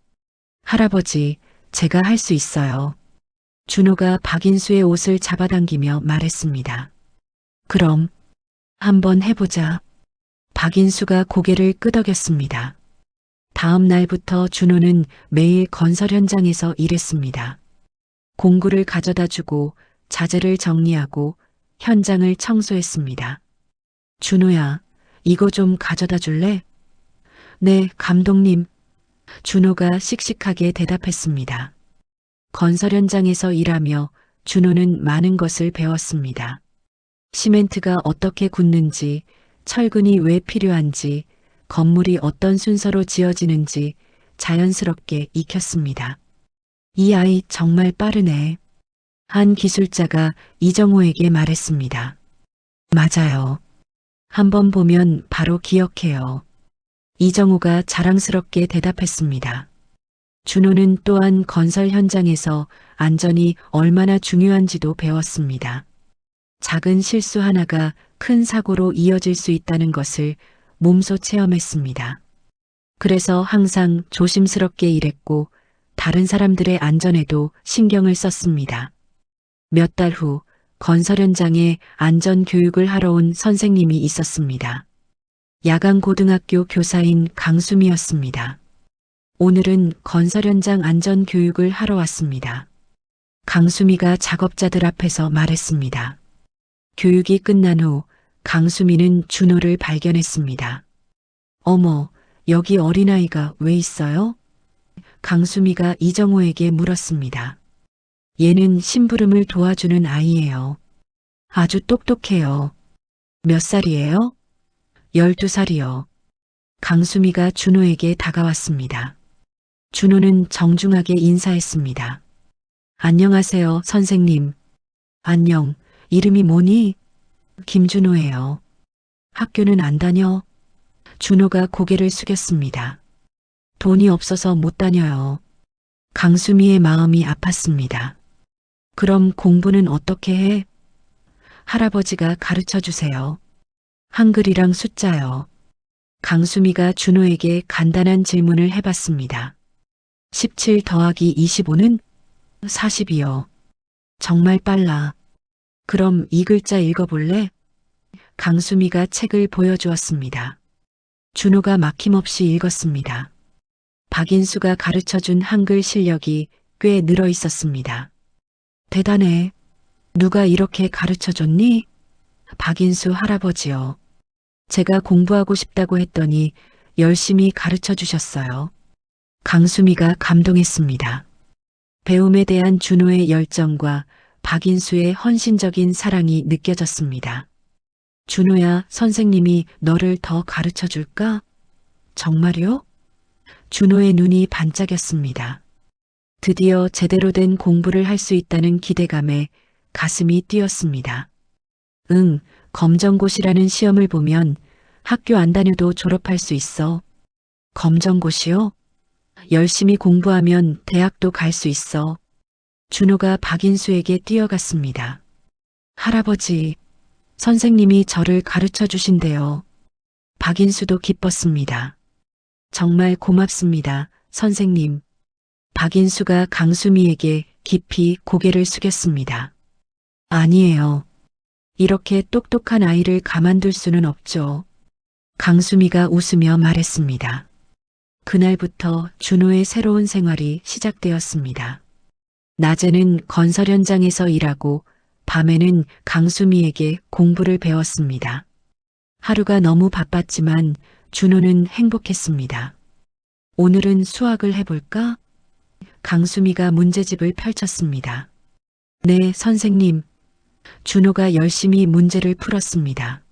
할아버지, 제가 할 수 있어요. 준호가 박인수의 옷을 잡아당기며 말했습니다. 그럼 한번 해보자. 박인수가 고개를 끄덕였습니다. 다음 날부터 준호는 매일 건설 현장에서 일했습니다. 공구를 가져다 주고 자재를 정리하고 현장을 청소했습니다. 준호야, 이거 좀 가져다 줄래? 네, 감독님. 준호가 씩씩하게 대답했습니다. 건설 현장에서 일하며 준호는 많은 것을 배웠습니다. 시멘트가 어떻게 굳는지, 철근이 왜 필요한지, 건물이 어떤 순서로 지어지는지 자연스럽게 익혔습니다. 이 아이 정말 빠르네. 한 기술자가 이정호에게 말했습니다. 맞아요. 한번 보면 바로 기억해요. 이정호가 자랑스럽게 대답했습니다. 준호는 또한 건설 현장에서 안전이 얼마나 중요한지도 배웠습니다. 작은 실수 하나가 큰 사고로 이어질 수 있다는 것을 몸소 체험했습니다. 그래서 항상 조심스럽게 일했고 다른 사람들의 안전에도 신경을 썼습니다. 몇 달 후 건설 현장에 안전 교육을 하러 온 선생님이 있었습니다. 야간고등학교 교사인 강수미였습니다. 오늘은 건설 현장 안전 교육을 하러 왔습니다. 강수미가 작업자들 앞에서 말했습니다. 교육이 끝난 후 강수미는 준호를 발견했습니다. 어머, 여기 어린아이가 왜 있어요? 강수미가 이정호에게 물었습니다. 얘는 심부름을 도와주는 아이예요. 아주 똑똑해요. 몇 살이에요? 12살이요. 강수미가 준호에게 다가왔습니다. 준호는 정중하게 인사했습니다. 안녕하세요, 선생님. 안녕, 이름이 뭐니? 김준호예요. 학교는 안 다녀? 준호가 고개를 숙였습니다. 돈이 없어서 못 다녀요. 강수미의 마음이 아팠습니다. 그럼 공부는 어떻게 해? 할아버지가 가르쳐 주세요. 한글이랑 숫자요. 강수미가 준호에게 간단한 질문을 해봤습니다. 17 더하기 25는? 40이요. 정말 빨라. 그럼 이 글자 읽어볼래? 강수미가 책을 보여주었습니다. 준호가 막힘없이 읽었습니다. 박인수가 가르쳐준 한글 실력이 꽤 늘어 있었습니다. 대단해. 누가 이렇게 가르쳐줬니? 박인수 할아버지요. 제가 공부하고 싶다고 했더니 열심히 가르쳐 주셨어요. 강수미가 감동했습니다. 배움에 대한 준호의 열정과 박인수의 헌신적인 사랑이 느껴졌습니다. 준호야, 선생님이 너를 더 가르쳐 줄까? 정말요? 준호의 눈이 반짝였습니다. 드디어 제대로 된 공부를 할 수 있다는 기대감에 가슴이 뛰었습니다. 응, 검정고시라는 시험을 보면 학교 안 다녀도 졸업할 수 있어. 검정고시요? 열심히 공부하면 대학도 갈 수 있어. 준호가 박인수에게 뛰어갔습니다. 할아버지, 선생님이 저를 가르쳐 주신대요. 박인수도 기뻤습니다. 정말 고맙습니다, 선생님. 박인수가 강수미에게 깊이 고개를 숙였습니다. 아니에요. 이렇게 똑똑한 아이를 가만둘 수는 없죠. 강수미가 웃으며 말했습니다. 그날부터 준호의 새로운 생활이 시작되었습니다. 낮에는 건설 현장에서 일하고 밤에는 강수미에게 공부를 배웠습니다. 하루가 너무 바빴지만 준호는 행복했습니다. 오늘은 수학을 해볼까? 강수미가 문제집을 펼쳤습니다. 네, 선생님. 준호가 열심히 문제를 풀었습니다.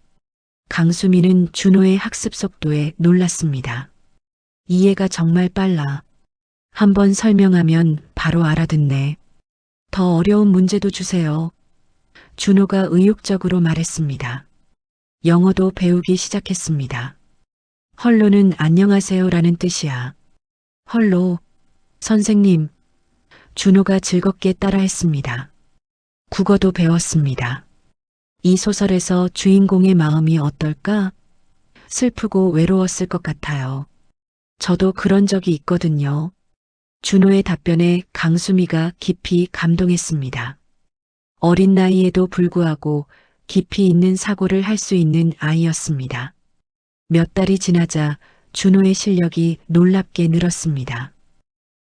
강수미는 준호의 학습 속도에 놀랐습니다. 이해가 정말 빨라. 한번 설명하면 바로 알아듣네. 더 어려운 문제도 주세요. 준호가 의욕적으로 말했습니다. 영어도 배우기 시작했습니다. 헐로는 안녕하세요라는 뜻이야. 헐로, 선생님. 준호가 즐겁게 따라했습니다. 국어도 배웠습니다. 이 소설에서 주인공의 마음이 어떨까? 슬프고 외로웠을 것 같아요. 저도 그런 적이 있거든요. 준호의 답변에 강수미가 깊이 감동했습니다. 어린 나이에도 불구하고 깊이 있는 사고를 할 수 있는 아이였습니다. 몇 달이 지나자 준호의 실력이 놀랍게 늘었습니다.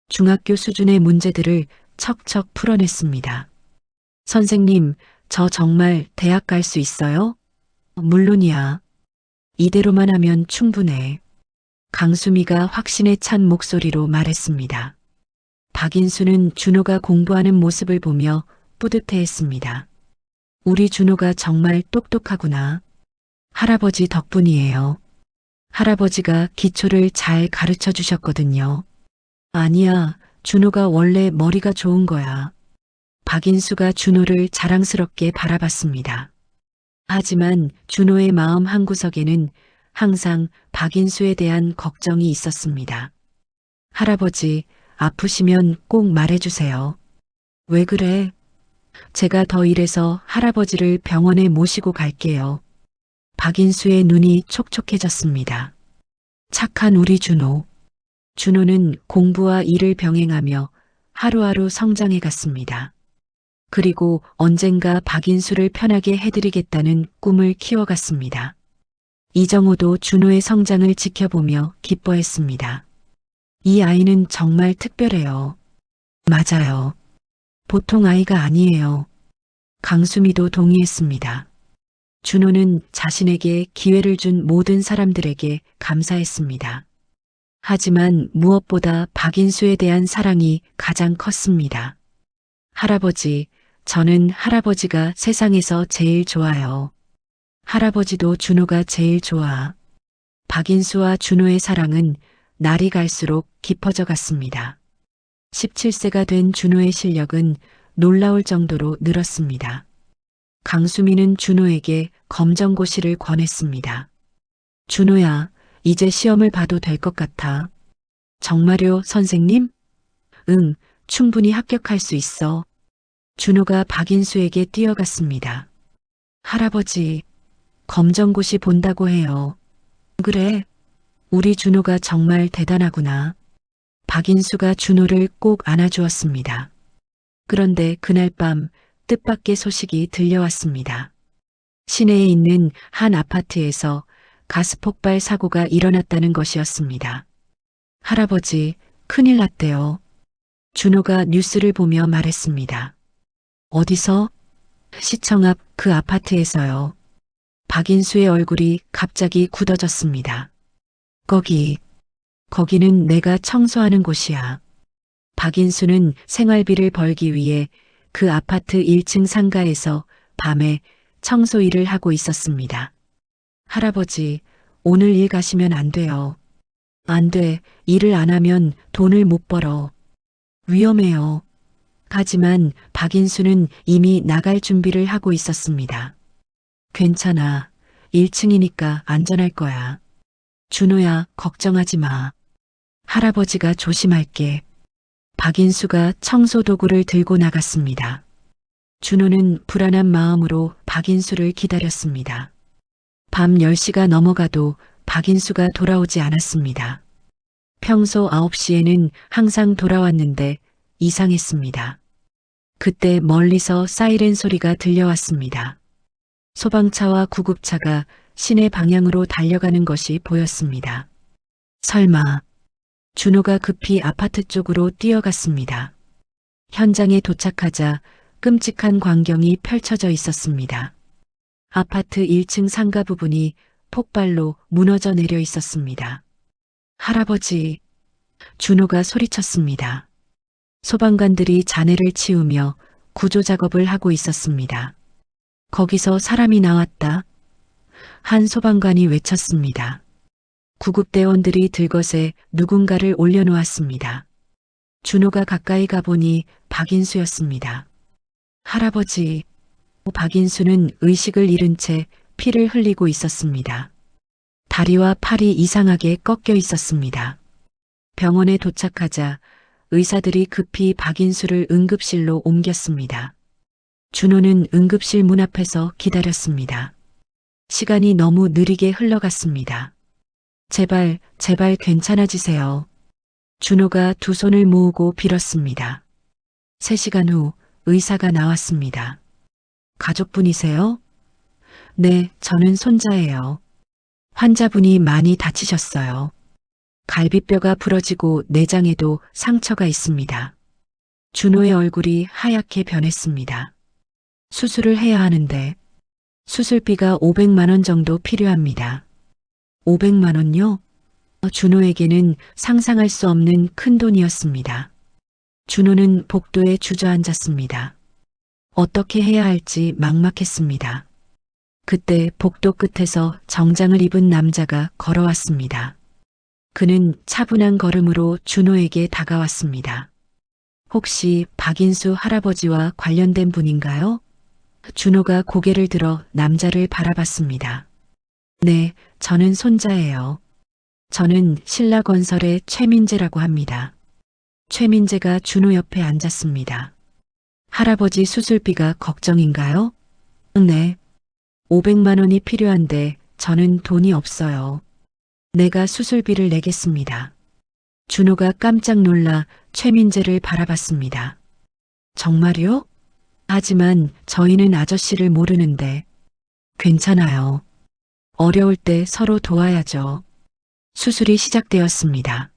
중학교 수준의 문제들을 척척 풀어냈습니다. 선생님, 저 정말 대학 갈 수 있어요? 물론이야. 이대로만 하면 충분해. 강수미가 확신에 찬 목소리로 말했습니다. 박인수는 준호가 공부하는 모습을 보며 뿌듯해했습니다. 우리 준호가 정말 똑똑하구나. 할아버지 덕분이에요. 할아버지가 기초를 잘 가르쳐 주셨거든요. 아니야, 준호가 원래 머리가 좋은 거야. 박인수가 준호를 자랑스럽게 바라봤습니다. 하지만 준호의 마음 한구석에는 항상 박인수에 대한 걱정이 있었습니다. 할아버지, 아프시면 꼭 말해주세요. 왜 그래? 제가 더 일해서 할아버지를 병원에 모시고 갈게요. 박인수의 눈이 촉촉해졌습니다. 착한 우리 준호. 준호는 공부와 일을 병행하며 하루하루 성장해 갔습니다. 그리고 언젠가 박인수를 편하게 해드리겠다는 꿈을 키워갔습니다. 이정호도 준호의 성장을 지켜보며 기뻐했습니다. 이 아이는 정말 특별해요. 맞아요. 보통 아이가 아니에요. 강수미도 동의했습니다. 준호는 자신에게 기회를 준 모든 사람들에게 감사했습니다. 하지만 무엇보다 박인수에 대한 사랑이 가장 컸습니다. 할아버지, 저는 할아버지가 세상에서 제일 좋아요. 할아버지도 준호가 제일 좋아. 박인수와 준호의 사랑은 날이 갈수록 깊어져 갔습니다. 17세가 된 준호의 실력은 놀라울 정도로 늘었습니다. 강수미는 준호에게 검정고시를 권했습니다. 준호야, 이제 시험을 봐도 될 것 같아. 정말요, 선생님? 응, 충분히 합격할 수 있어. 준호가 박인수에게 뛰어갔습니다. 할아버지, 검정고시 본다고 해요. 그래, 우리 준호가 정말 대단하구나. 박인수가 준호를 꼭 안아주었습니다. 그런데 그날 밤 뜻밖의 소식이 들려왔습니다. 시내에 있는 한 아파트에서 가스 폭발 사고가 일어났다는 것이었습니다. 할아버지, 큰일 났대요. 준호가 뉴스를 보며 말했습니다. 어디서? 시청 앞 그 아파트에서요. 박인수의 얼굴이 갑자기 굳어졌습니다. 거기는 내가 청소하는 곳이야. 박인수는 생활비를 벌기 위해 그 아파트 1층 상가에서 밤에 청소 일을 하고 있었습니다. 할아버지, 오늘 일 가시면 안 돼요. 안 돼. 일을 안 하면 돈을 못 벌어. 위험해요. 하지만 박인수는 이미 나갈 준비를 하고 있었습니다. 괜찮아. 1층이니까 안전할 거야. 준호야, 걱정하지 마. 할아버지가 조심할게. 박인수가 청소 도구를 들고 나갔습니다. 준호는 불안한 마음으로 박인수를 기다렸습니다. 밤 10시가 넘어가도 박인수가 돌아오지 않았습니다. 평소 9시에는 항상 돌아왔는데 이상했습니다. 그때 멀리서 사이렌 소리가 들려왔습니다. 소방차와 구급차가 시내 방향으로 달려가는 것이 보였습니다. 설마, 준호가 급히 아파트 쪽으로 뛰어갔습니다. 현장에 도착하자 끔찍한 광경이 펼쳐져 있었습니다. 아파트 1층 상가 부분이 폭발로 무너져 내려 있었습니다. 할아버지, 준호가 소리쳤습니다. 소방관들이 잔해를 치우며 구조 작업을 하고 있었습니다. 거기서 사람이 나왔다. 한 소방관이 외쳤습니다. 구급대원들이 들것에 누군가를 올려놓았습니다. 준호가 가까이 가보니 박인수였습니다. 할아버지, 박인수는 의식을 잃은 채 피를 흘리고 있었습니다. 다리와 팔이 이상하게 꺾여 있었습니다. 병원에 도착하자 의사들이 급히 박인수를 응급실로 옮겼습니다. 준호는 응급실 문 앞에서 기다렸습니다. 시간이 너무 느리게 흘러갔습니다. 제발 괜찮아지세요. 준호가 두 손을 모으고 빌었습니다. 3시간 후 의사가 나왔습니다. 가족분이세요? 네, 저는 손자예요. 환자분이 많이 다치셨어요. 갈비뼈가 부러지고 내장에도 상처가 있습니다. 준호의 얼굴이 하얗게 변했습니다. 수술을 해야 하는데 수술비가 500만 원 정도 필요합니다. 500만 원요? 준호에게는 상상할 수 없는 큰 돈이었습니다. 준호는 복도에 주저앉았습니다. 어떻게 해야 할지 막막했습니다. 그때 복도 끝에서 정장을 입은 남자가 걸어왔습니다. 그는 차분한 걸음으로 준호에게 다가왔습니다. 혹시 박인수 할아버지와 관련된 분인가요? 준호가 고개를 들어 남자를 바라봤습니다. 네, 저는 손자예요. 저는 신라건설의 최민재라고 합니다. 최민재가 준호 옆에 앉았습니다. 할아버지 수술비가 걱정인가요? 네. 500만 원이 필요한데 저는 돈이 없어요. 내가 수술비를 내겠습니다. 준호가 깜짝 놀라 최민재를 바라봤습니다. 정말요? 하지만 저희는 아저씨를 모르는데. 괜찮아요. 어려울 때 서로 도와야죠. 수술이 시작되었습니다.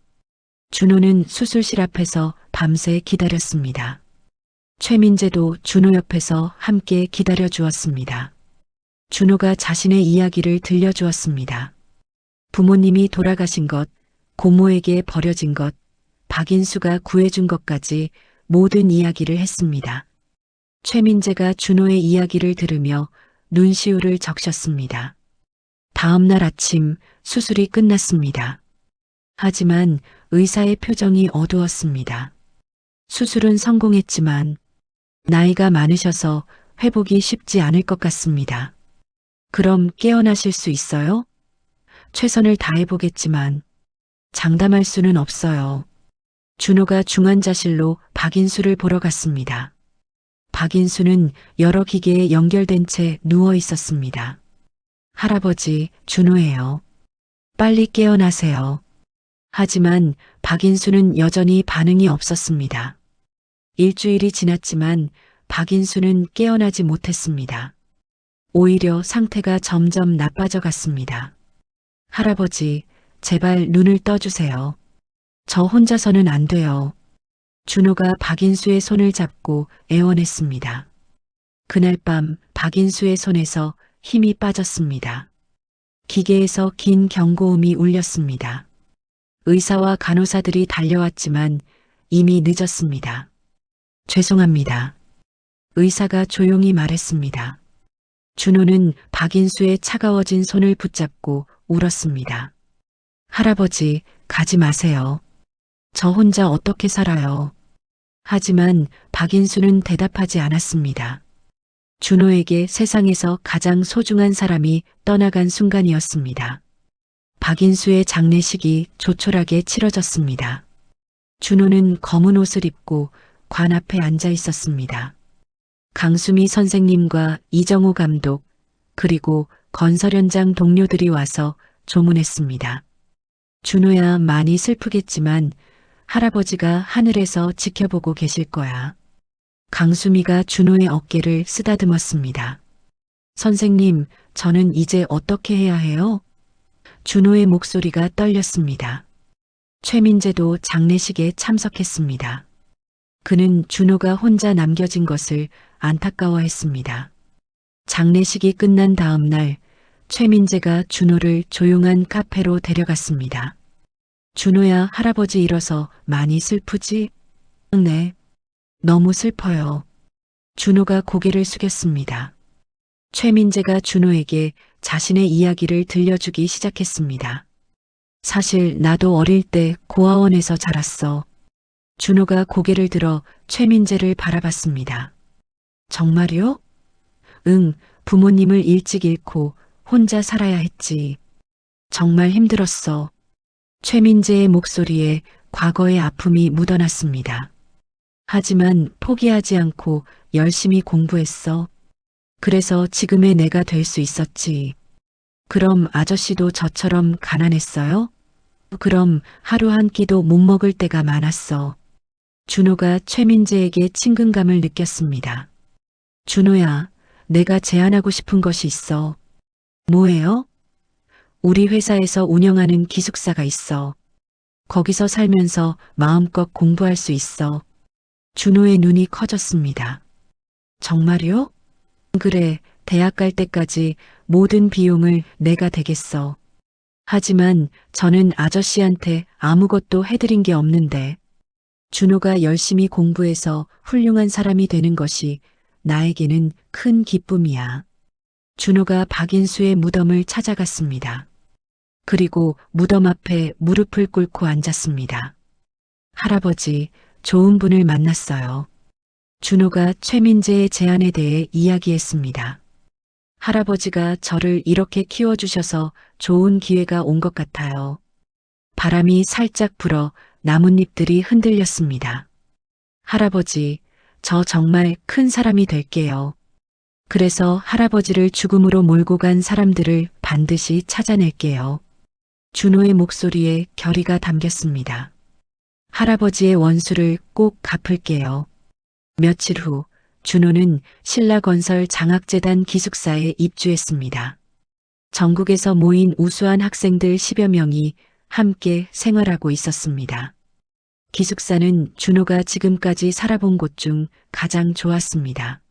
준호는 수술실 앞에서 밤새 기다렸습니다. 최민재도 준호 옆에서 함께 기다려 주었습니다. 준호가 자신의 이야기를 들려주었습니다. 부모님이 돌아가신 것, 고모에게 버려진 것, 박인수가 구해준 것까지 모든 이야기를 했습니다. 최민재가 준호의 이야기를 들으며 눈시울을 적셨습니다. 다음 날 아침 수술이 끝났습니다. 하지만 의사의 표정이 어두웠습니다. 수술은 성공했지만 나이가 많으셔서 회복이 쉽지 않을 것 같습니다. 그럼 깨어나실 수 있어요? 최선을 다해보겠지만 장담할 수는 없어요. 준호가 중환자실로 박인수를 보러 갔습니다. 박인수는 여러 기계에 연결된 채 누워 있었습니다. 할아버지, 준호예요. 빨리 깨어나세요. 하지만 박인수는 여전히 반응이 없었습니다. 일주일이 지났지만 박인수는 깨어나지 못했습니다. 오히려 상태가 점점 나빠져 갔습니다. 할아버지, 제발 눈을 떠주세요. 저 혼자서는 안 돼요. 준호가 박인수의 손을 잡고 애원했습니다. 그날 밤 박인수의 손에서 힘이 빠졌습니다. 기계에서 긴 경고음이 울렸습니다. 의사와 간호사들이 달려왔지만 이미 늦었습니다. 죄송합니다. 의사가 조용히 말했습니다. 준호는 박인수의 차가워진 손을 붙잡고 울었습니다. 할아버지, 가지 마세요. 저 혼자 어떻게 살아요. 하지만 박인수는 대답하지 않았습니다. 준호에게 세상에서 가장 소중한 사람이 떠나간 순간이었습니다. 박인수의 장례식이 조촐하게 치러졌습니다. 준호는 검은 옷을 입고 관 앞에 앉아 있었습니다. 강수미 선생님과 이정호 감독, 그리고 건설 현장 동료들이 와서 조문했습니다. 준호야, 많이 슬프겠지만 할아버지가 하늘에서 지켜보고 계실 거야. 강수미가 준호의 어깨를 쓰다듬었습니다. 선생님, 저는 이제 어떻게 해야 해요? 준호의 목소리가 떨렸습니다. 최민재도 장례식에 참석했습니다. 그는 준호가 혼자 남겨진 것을 안타까워했습니다. 장례식이 끝난 다음 날 최민재가 준호를 조용한 카페로 데려갔습니다. 준호야, 할아버지 일어서 많이 슬프지? 네. 너무 슬퍼요. 준호가 고개를 숙였습니다. 최민재가 준호에게 자신의 이야기를 들려주기 시작했습니다. 사실 나도 어릴 때 고아원에서 자랐어. 준호가 고개를 들어 최민재를 바라봤습니다. 정말요? 응, 부모님을 일찍 잃고 혼자 살아야 했지. 정말 힘들었어. 최민재의 목소리에 과거의 아픔이 묻어났습니다. 하지만 포기하지 않고 열심히 공부했어. 그래서 지금의 내가 될 수 있었지. 그럼 아저씨도 저처럼 가난했어요? 그럼 하루 한 끼도 못 먹을 때가 많았어. 준호가 최민재에게 친근감을 느꼈습니다. 준호야, 내가 제안하고 싶은 것이 있어. 뭐예요? 우리 회사에서 운영하는 기숙사가 있어. 거기서 살면서 마음껏 공부할 수 있어. 준호의 눈이 커졌습니다. 정말요? 그래, 대학 갈 때까지 모든 비용을 내가 대겠어. 하지만 저는 아저씨한테 아무것도 해드린 게 없는데. 준호가 열심히 공부해서 훌륭한 사람이 되는 것이 나에게는 큰 기쁨이야. 준호가 박인수의 무덤을 찾아갔습니다. 그리고 무덤 앞에 무릎을 꿇고 앉았습니다. 할아버지, 좋은 분을 만났어요. 준호가 최민재의 제안에 대해 이야기했습니다. 할아버지가 저를 이렇게 키워주셔서 좋은 기회가 온 것 같아요. 바람이 살짝 불어 나뭇잎들이 흔들렸습니다. 할아버지, 저 정말 큰 사람이 될게요. 그래서 할아버지를 죽음으로 몰고 간 사람들을 반드시 찾아낼게요. 준호의 목소리에 결의가 담겼습니다. 할아버지의 원수를 꼭 갚을게요. 며칠 후 준호는 신라건설 장학재단 기숙사에 입주했습니다. 전국에서 모인 우수한 학생들 10여 명이 함께 생활하고 있었습니다. 기숙사는 준호가 지금까지 살아본 곳 중 가장 좋았습니다.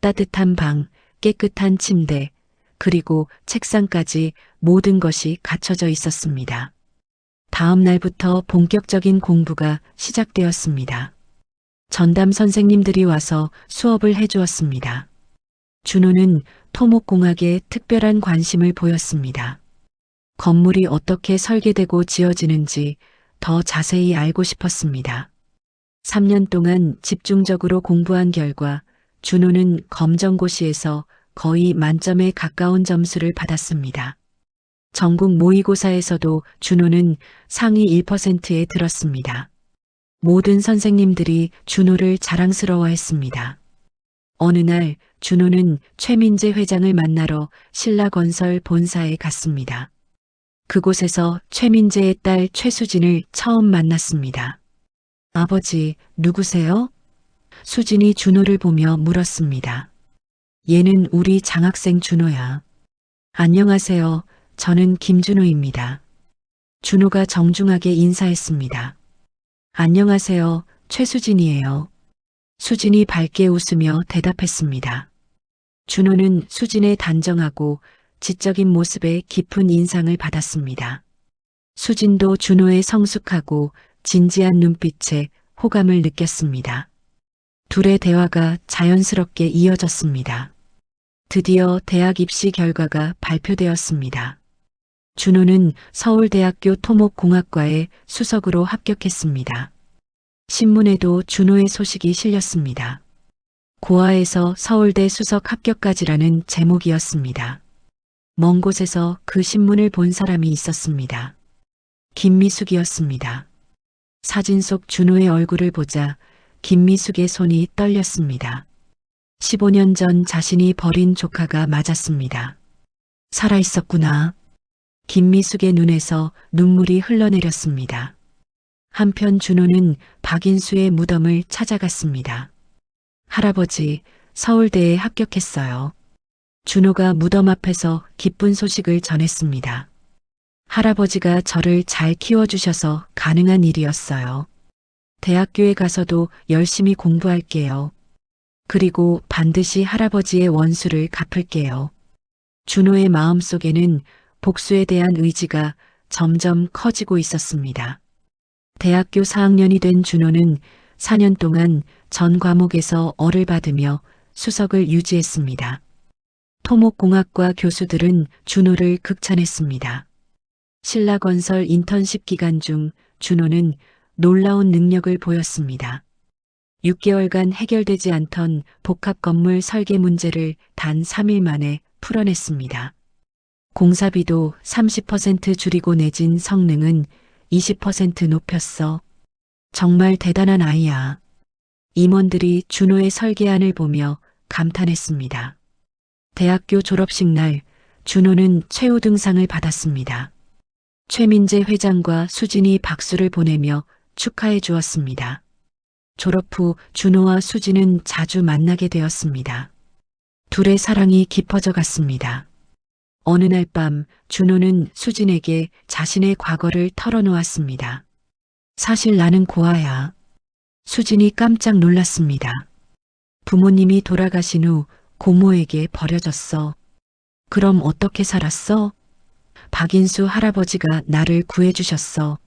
따뜻한 방, 깨끗한 침대, 그리고 책상까지 모든 것이 갖춰져 있었습니다. 다음 날부터 본격적인 공부가 시작되었습니다. 전담 선생님들이 와서 수업을 해주었습니다. 준호는 토목공학에 특별한 관심을 보였습니다. 건물이 어떻게 설계되고 지어지는지 더 자세히 알고 싶었습니다. 3년 동안 집중적으로 공부한 결과 준호는 검정고시에서 거의 만점에 가까운 점수를 받았습니다. 전국 모의고사에서도 준호는 상위 1%에 들었습니다. 모든 선생님들이 준호를 자랑스러워했습니다. 어느 날 준호는 최민재 회장을 만나러 신라건설 본사에 갔습니다. 그곳에서 최민재의 딸 최수진을 처음 만났습니다. 아버지, 누구세요? 수진이 준호를 보며 물었습니다. 얘는 우리 장학생 준호야. 안녕하세요. 저는 김준호입니다. 준호가 정중하게 인사했습니다. 안녕하세요. 최수진이에요. 수진이 밝게 웃으며 대답했습니다. 준호는 수진의 단정하고 지적인 모습에 깊은 인상을 받았습니다. 수진도 준호의 성숙하고 진지한 눈빛에 호감을 느꼈습니다. 둘의 대화가 자연스럽게 이어졌습니다. 드디어 대학 입시 결과가 발표되었습니다. 준호는 서울대학교 토목공학과에 수석으로 합격했습니다. 신문에도 준호의 소식이 실렸습니다. 고아에서 서울대 수석 합격까지라는 제목이었습니다. 먼 곳에서 그 신문을 본 사람이 있었습니다. 김미숙이었습니다. 사진 속 준호의 얼굴을 보자 김미숙의 손이 떨렸습니다. 15년 전 자신이 버린 조카가 맞았습니다. 살아있었구나. 김미숙의 눈에서 눈물이 흘러내렸습니다. 한편 준호는 박인수의 무덤을 찾아갔습니다. 할아버지, 서울대에 합격했어요. 준호가 무덤 앞에서 기쁜 소식을 전했습니다. 할아버지가 저를 잘 키워주셔서 가능한 일이었어요. 대학교에 가서도 열심히 공부할게요. 그리고 반드시 할아버지의 원수를 갚을게요. 준호의 마음속에는 복수에 대한 의지가 점점 커지고 있었습니다. 대학교 4학년이 된 준호는 4년 동안 전 과목에서 어를 받으며 수석을 유지했습니다. 토목공학과 교수들은 준호를 극찬했습니다. 신라건설 인턴십 기간 중 준호는 놀라운 능력을 보였습니다. 6개월간 해결되지 않던 복합 건물 설계 문제를 단 3일 만에 풀어냈습니다. 공사비도 30% 줄이고 내진 성능은 20% 높였어. 정말 대단한 아이야. 임원들이 준호의 설계안을 보며 감탄했습니다. 대학교 졸업식 날 준호는 최우등상을 받았습니다. 최민재 회장과 수진이 박수를 보내며 축하해 주었습니다. 졸업 후 준호와 수진은 자주 만나게 되었습니다. 둘의 사랑이 깊어져 갔습니다. 어느 날 밤 준호는 수진에게 자신의 과거를 털어놓았습니다. 사실 나는 고아야. 수진이 깜짝 놀랐습니다. 부모님이 돌아가신 후 고모에게 버려졌어. 그럼 어떻게 살았어? 박인수 할아버지가 나를 구해주셨어.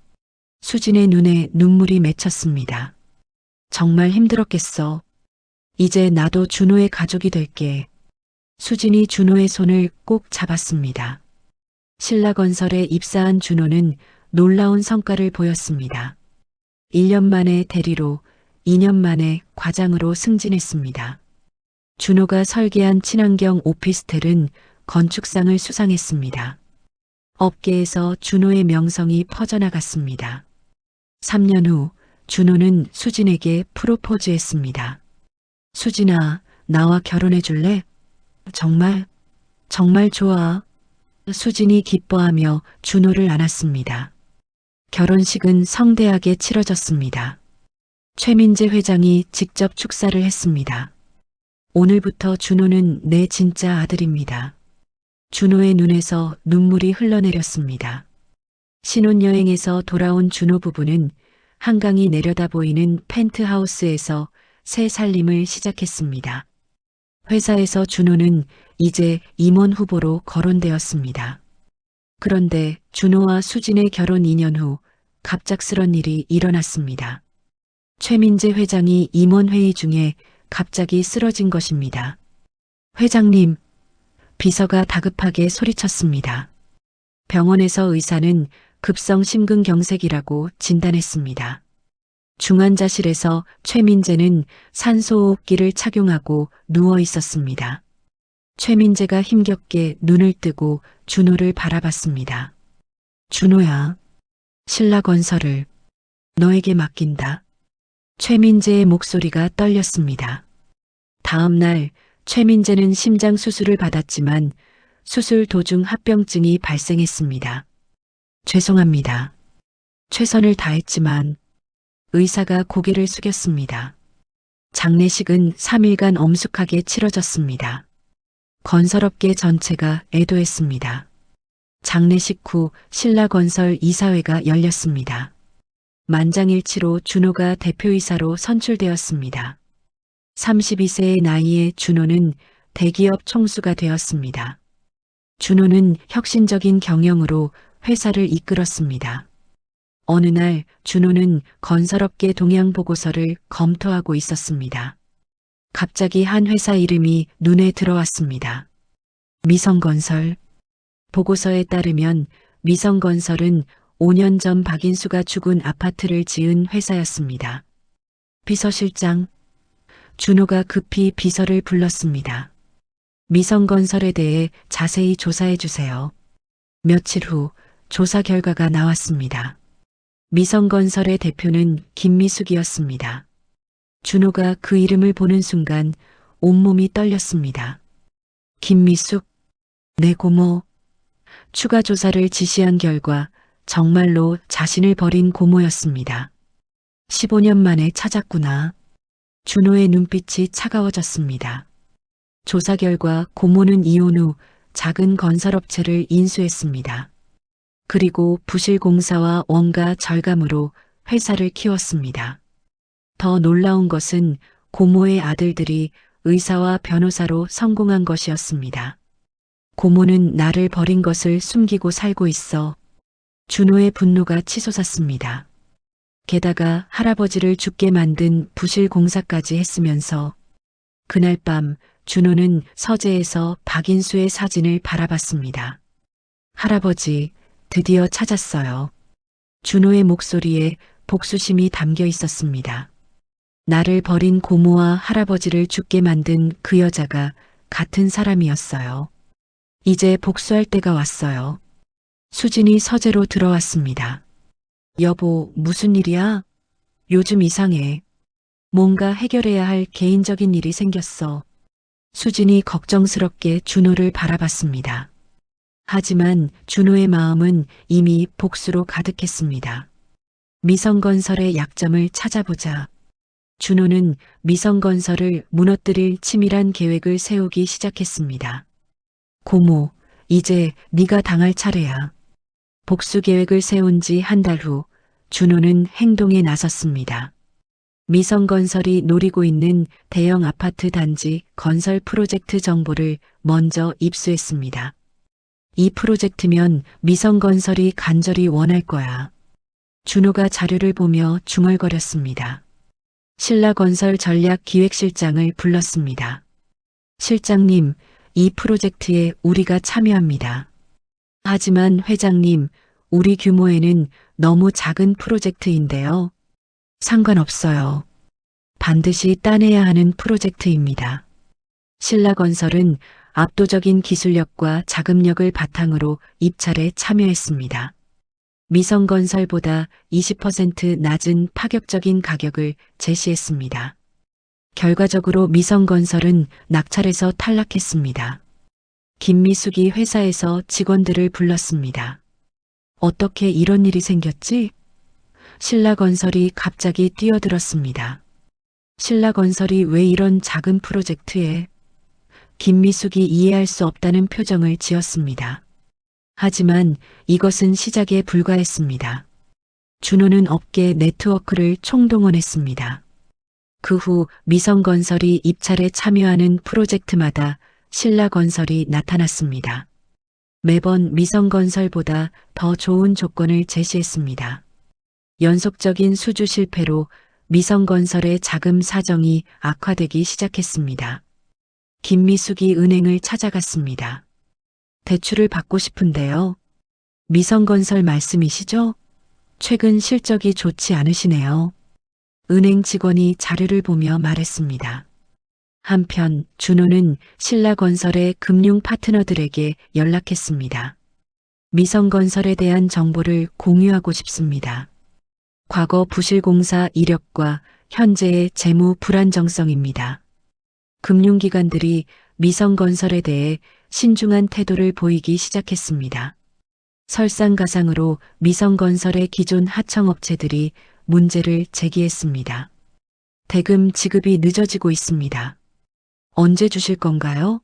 수진의 눈에 눈물이 맺혔습니다. 정말 힘들었겠어. 이제 나도 준호의 가족이 될게. 수진이 준호의 손을 꼭 잡았습니다. 신라건설에 입사한 준호는 놀라운 성과를 보였습니다. 1년 만에 대리로, 2년 만에 과장으로 승진했습니다. 준호가 설계한 친환경 오피스텔은 건축상을 수상했습니다. 업계에서 준호의 명성이 퍼져나갔습니다. 3년 후 준호는 수진에게 프로포즈했습니다. 수진아, 나와 결혼해 줄래? 정말 좋아. 수진이 기뻐하며 준호를 안았습니다. 결혼식은 성대하게 치러졌습니다. 최민재 회장이 직접 축사를 했습니다. 오늘부터 준호는 내 진짜 아들입니다. 준호의 눈에서 눈물이 흘러내렸습니다. 신혼여행에서 돌아온 준호 부부는 한강이 내려다 보이는 펜트하우스에서 새 살림을 시작했습니다. 회사에서 준호는 이제 임원 후보로 거론되었습니다. 그런데 준호와 수진의 결혼 2년 후 갑작스런 일이 일어났습니다. 최민재 회장이 임원회의 중에 갑자기 쓰러진 것입니다. 회장님, 비서가 다급하게 소리쳤습니다. 병원에서 의사는 급성 심근경색이라고 진단했습니다. 중환자실에서 최민재는 산소호흡기를 착용하고 누워 있었습니다. 최민재가 힘겹게 눈을 뜨고 준호를 바라봤습니다. 준호야, 신라건설을 너에게 맡긴다. 최민재의 목소리가 떨렸습니다. 다음 날 최민재는 심장 수술을 받았지만 수술 도중 합병증이 발생했습니다. 죄송합니다. 최선을 다했지만 의사가 고개를 숙였습니다. 장례식은 3일간 엄숙하게 치러졌습니다. 건설업계 전체가 애도했습니다. 장례식 후 신라건설 이사회가 열렸습니다. 만장일치로 준호가 대표이사로 선출되었습니다. 32세의 나이에 준호는 대기업 총수가 되었습니다. 준호는 혁신적인 경영으로 회사를 이끌었습니다. 어느 날 준호는 건설업계 동향 보고서를 검토하고 있었습니다. 갑자기 한 회사 이름이 눈에 들어왔습니다. 미성건설. 보고서에 따르면 미성건설은 5년 전 박인수가 죽은 아파트를 지은 회사였습니다. 비서실장. 준호가 급히 비서를 불렀습니다. 미성건설에 대해 자세히 조사해 주세요. 며칠 후 조사 결과가 나왔습니다. 미성건설의 대표는 김미숙이었습니다. 준호가 그 이름을 보는 순간 온몸이 떨렸습니다. 김미숙, 내 고모. 추가 조사를 지시한 결과 정말로 자신을 버린 고모였습니다. 15년 만에 찾았구나. 준호의 눈빛이 차가워졌습니다. 조사 결과 고모는 이혼 후 작은 건설업체를 인수했습니다. 그리고 부실공사와 원가 절감으로 회사를 키웠습니다. 더 놀라운 것은 고모의 아들들이 의사와 변호사로 성공한 것이었습니다. 고모는 나를 버린 것을 숨기고 살고 있어. 준호의 분노가 치솟았습니다. 게다가 할아버지를 죽게 만든 부실공사까지 했으면서 그날 밤 준호는 서재에서 박인수의 사진을 바라봤습니다. 할아버지, 드디어 찾았어요. 준호의 목소리에 복수심이 담겨 있었습니다. 나를 버린 고모와 할아버지를 죽게 만든 그 여자가 같은 사람이었어요. 이제 복수할 때가 왔어요. 수진이 서재로 들어왔습니다. 여보, 무슨 일이야? 요즘 이상해. 뭔가 해결해야 할 개인적인 일이 생겼어. 수진이 걱정스럽게 준호를 바라봤습니다. 하지만 준호의 마음은 이미 복수로 가득했습니다. 미성건설의 약점을 찾아보자. 준호는 미성건설을 무너뜨릴 치밀한 계획을 세우기 시작했습니다. 고모, 이제 네가 당할 차례야. 복수 계획을 세운 지 한 달 후 준호는 행동에 나섰습니다. 미성건설이 노리고 있는 대형 아파트 단지 건설 프로젝트 정보를 먼저 입수했습니다. 이 프로젝트면 미성건설이 간절히 원할 거야. 준호가 자료를 보며 중얼거렸습니다. 신라건설 전략기획실장을 불렀습니다. 실장님, 이 프로젝트에 우리가 참여합니다. 하지만 회장님, 우리 규모에는 너무 작은 프로젝트인데요. 상관없어요. 반드시 따내야 하는 프로젝트입니다. 신라건설은 압도적인 기술력과 자금력을 바탕으로 입찰에 참여했습니다. 미성건설보다 20% 낮은 파격적인 가격을 제시했습니다. 결과적으로 미성건설은 낙찰에서 탈락했습니다. 김미숙이 회사에서 직원들을 불렀습니다. 어떻게 이런 일이 생겼지? 신라건설이 갑자기 뛰어들었습니다. 신라건설이 왜 이런 작은 프로젝트에? 김미숙이 이해할 수 없다는 표정을 지었습니다. 하지만 이것은 시작에 불과했습니다. 준호는 업계 네트워크를 총동원했습니다. 그 후 미성건설이 입찰에 참여하는 프로젝트마다 신라건설이 나타났습니다. 매번 미성건설보다 더 좋은 조건을 제시했습니다. 연속적인 수주 실패로 미성건설의 자금 사정이 악화되기 시작했습니다. 김미숙이 은행을 찾아갔습니다. 대출을 받고 싶은데요. 미성건설 말씀이시죠? 최근 실적이 좋지 않으시네요. 은행 직원이 자료를 보며 말했습니다. 한편 준호는 신라건설의 금융 파트너들에게 연락했습니다. 미성건설에 대한 정보를 공유하고 싶습니다. 과거 부실공사 이력과 현재의 재무 불안정성입니다. 금융기관들이 미성건설에 대해 신중한 태도를 보이기 시작했습니다. 설상가상으로 미성건설의 기존 하청업체들이 문제를 제기했습니다. 대금 지급이 늦어지고 있습니다. 언제 주실 건가요?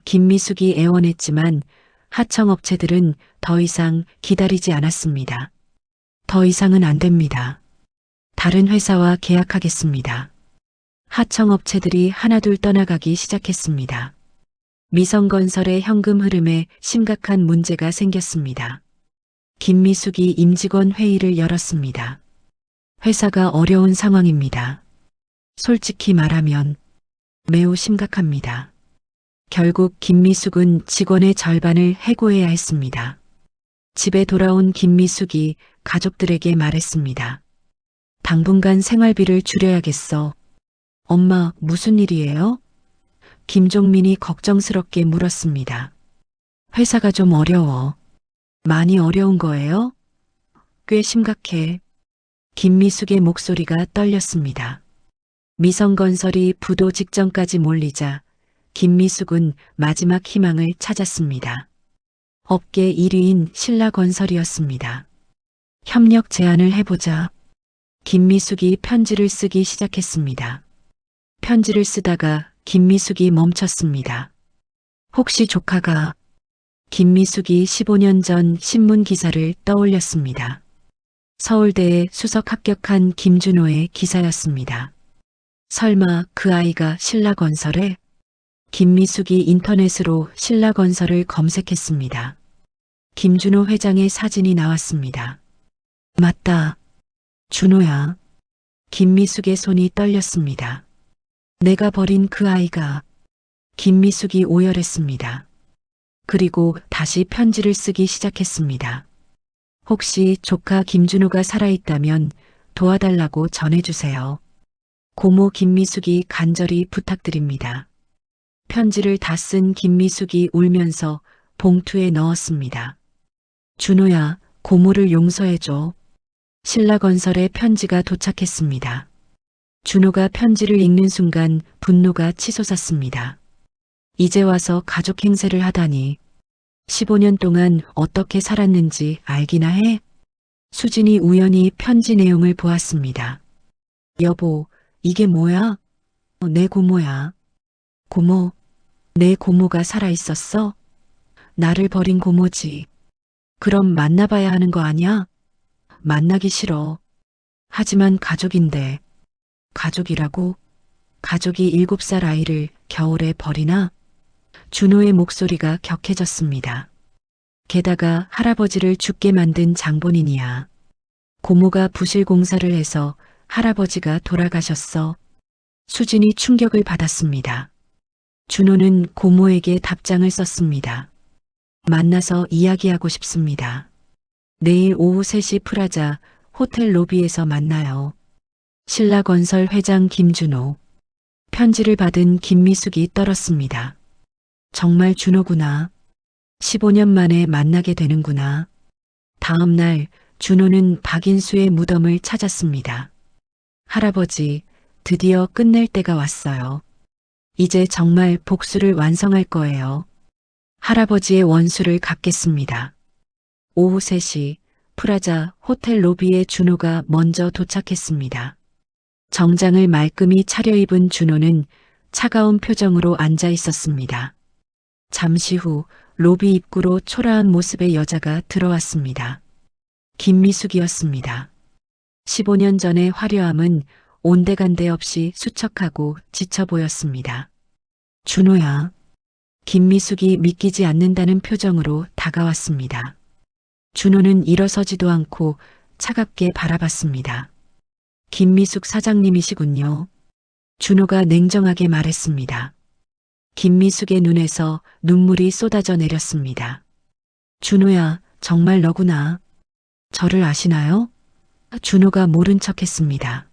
김미숙이 애원했지만 하청업체들은 더 이상 기다리지 않았습니다. 더 이상은 안 됩니다. 다른 회사와 계약하겠습니다. 하청업체들이 하나둘 떠나가기 시작했습니다. 미성건설의 현금 흐름에 심각한 문제가 생겼습니다. 김미숙이 임직원 회의를 열었습니다. 회사가 어려운 상황입니다. 솔직히 말하면 매우 심각합니다. 결국 김미숙은 직원의 절반을 해고해야 했습니다. 집에 돌아온 김미숙이 가족들에게 말했습니다. 당분간 생활비를 줄여야겠어. 엄마, 무슨 일이에요? 김종민이 걱정스럽게 물었습니다. 회사가 좀 어려워. 많이 어려운 거예요? 꽤 심각해. 김미숙의 목소리가 떨렸습니다. 미성건설이 부도 직전까지 몰리자 김미숙은 마지막 희망을 찾았습니다. 업계 1위인 신라건설이었습니다. 협력 제안을 해보자. 김미숙이 편지를 쓰기 시작했습니다. 편지를 쓰다가 김미숙이 멈췄습니다. 혹시 조카가 김미숙이 15년 전 신문 기사를 떠올렸습니다. 서울대에 수석 합격한 김준호의 기사였습니다. 설마 그 아이가 신라건설에? 김미숙이 인터넷으로 신라건설을 검색했습니다. 김준호 회장의 사진이 나왔습니다. 맞다. 준호야. 김미숙의 손이 떨렸습니다. 내가 버린 그 아이가. 김미숙이 오열했습니다. 그리고 다시 편지를 쓰기 시작했습니다. 혹시 조카 김준호가 살아있다면 도와달라고 전해주세요. 고모 김미숙이 간절히 부탁드립니다. 편지를 다 쓴 김미숙이 울면서 봉투에 넣었습니다. 준호야, 고모를 용서해줘. 신라건설에 편지가 도착했습니다. 준호가 편지를 읽는 순간 분노가 치솟았습니다. 이제 와서 가족 행세를 하다니. 15년 동안 어떻게 살았는지 알기나 해? 수진이 우연히 편지 내용을 보았습니다. 여보, 이게 뭐야? 내 고모야. 고모, 내 고모가 살아있었어? 나를 버린 고모지. 그럼 만나봐야 하는 거 아니야? 만나기 싫어. 하지만 가족인데. 가족이라고? 가족이 7살 아이를 겨울에 버리나? 준호의 목소리가 격해졌습니다. 게다가 할아버지를 죽게 만든 장본인이야. 고모가 부실공사를 해서 할아버지가 돌아가셨어. 수진이 충격을 받았습니다. 준호는 고모에게 답장을 썼습니다. 만나서 이야기하고 싶습니다. 내일 오후 3시 프라자 호텔 로비에서 만나요. 신라건설 회장 김준호. 편지를 받은 김미숙이 떨었습니다. 정말 준호구나. 15년 만에 만나게 되는구나. 다음 날 준호는 박인수의 무덤을 찾았습니다. 할아버지, 드디어 끝낼 때가 왔어요. 이제 정말 복수를 완성할 거예요. 할아버지의 원수를 갚겠습니다. 오후 3시 프라자 호텔 로비에 준호가 먼저 도착했습니다. 정장을 말끔히 차려입은 준호는 차가운 표정으로 앉아 있었습니다. 잠시 후 로비 입구로 초라한 모습의 여자가 들어왔습니다. 김미숙이었습니다. 15년 전의 화려함은 온데간데 없이 수척하고 지쳐 보였습니다. 준호야. 김미숙이 믿기지 않는다는 표정으로 다가왔습니다. 준호는 일어서지도 않고 차갑게 바라봤습니다. 김미숙 사장님이시군요. 준호가 냉정하게 말했습니다. 김미숙의 눈에서 눈물이 쏟아져 내렸습니다. 준호야, 정말 너구나. 저를 아시나요? 준호가 모른 척했습니다.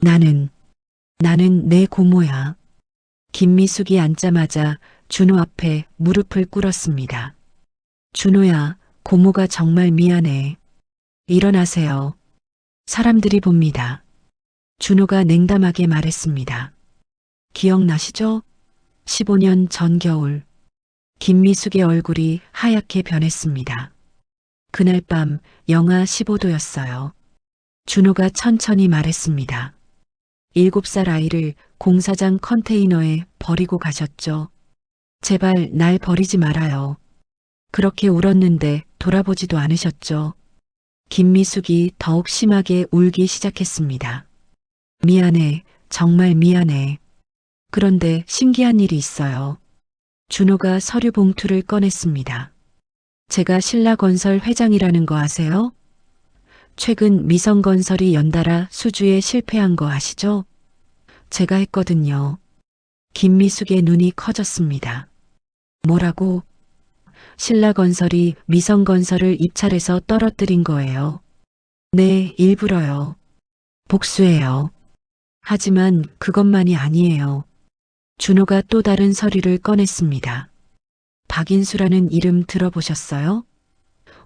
나는 내 고모야. 김미숙이 앉자마자 준호 앞에 무릎을 꿇었습니다. 준호야, 고모가 정말 미안해. 일어나세요. 사람들이 봅니다. 준호가 냉담하게 말했습니다. 기억나시죠? 15년 전 겨울. 김미숙의 얼굴이 하얗게 변했습니다. 그날 밤 영하 15도였어요. 준호가 천천히 말했습니다. 7살 아이를 공사장 컨테이너에 버리고 가셨죠. 제발 날 버리지 말아요. 그렇게 울었는데 돌아보지도 않으셨죠. 김미숙이 더욱 심하게 울기 시작했습니다. 미안해, 정말 미안해. 그런데 신기한 일이 있어요. 준호가 서류 봉투를 꺼냈습니다. 제가 신라건설 회장이라는 거 아세요? 최근 미성건설이 연달아 수주에 실패한 거 아시죠? 제가 했거든요. 김미숙의 눈이 커졌습니다. 뭐라고? 신라건설이 미성건설을 입찰해서 떨어뜨린 거예요. 네, 일부러요. 복수예요. 하지만 그것만이 아니에요. 준호가 또 다른 서류를 꺼냈습니다. 박인수라는 이름 들어보셨어요?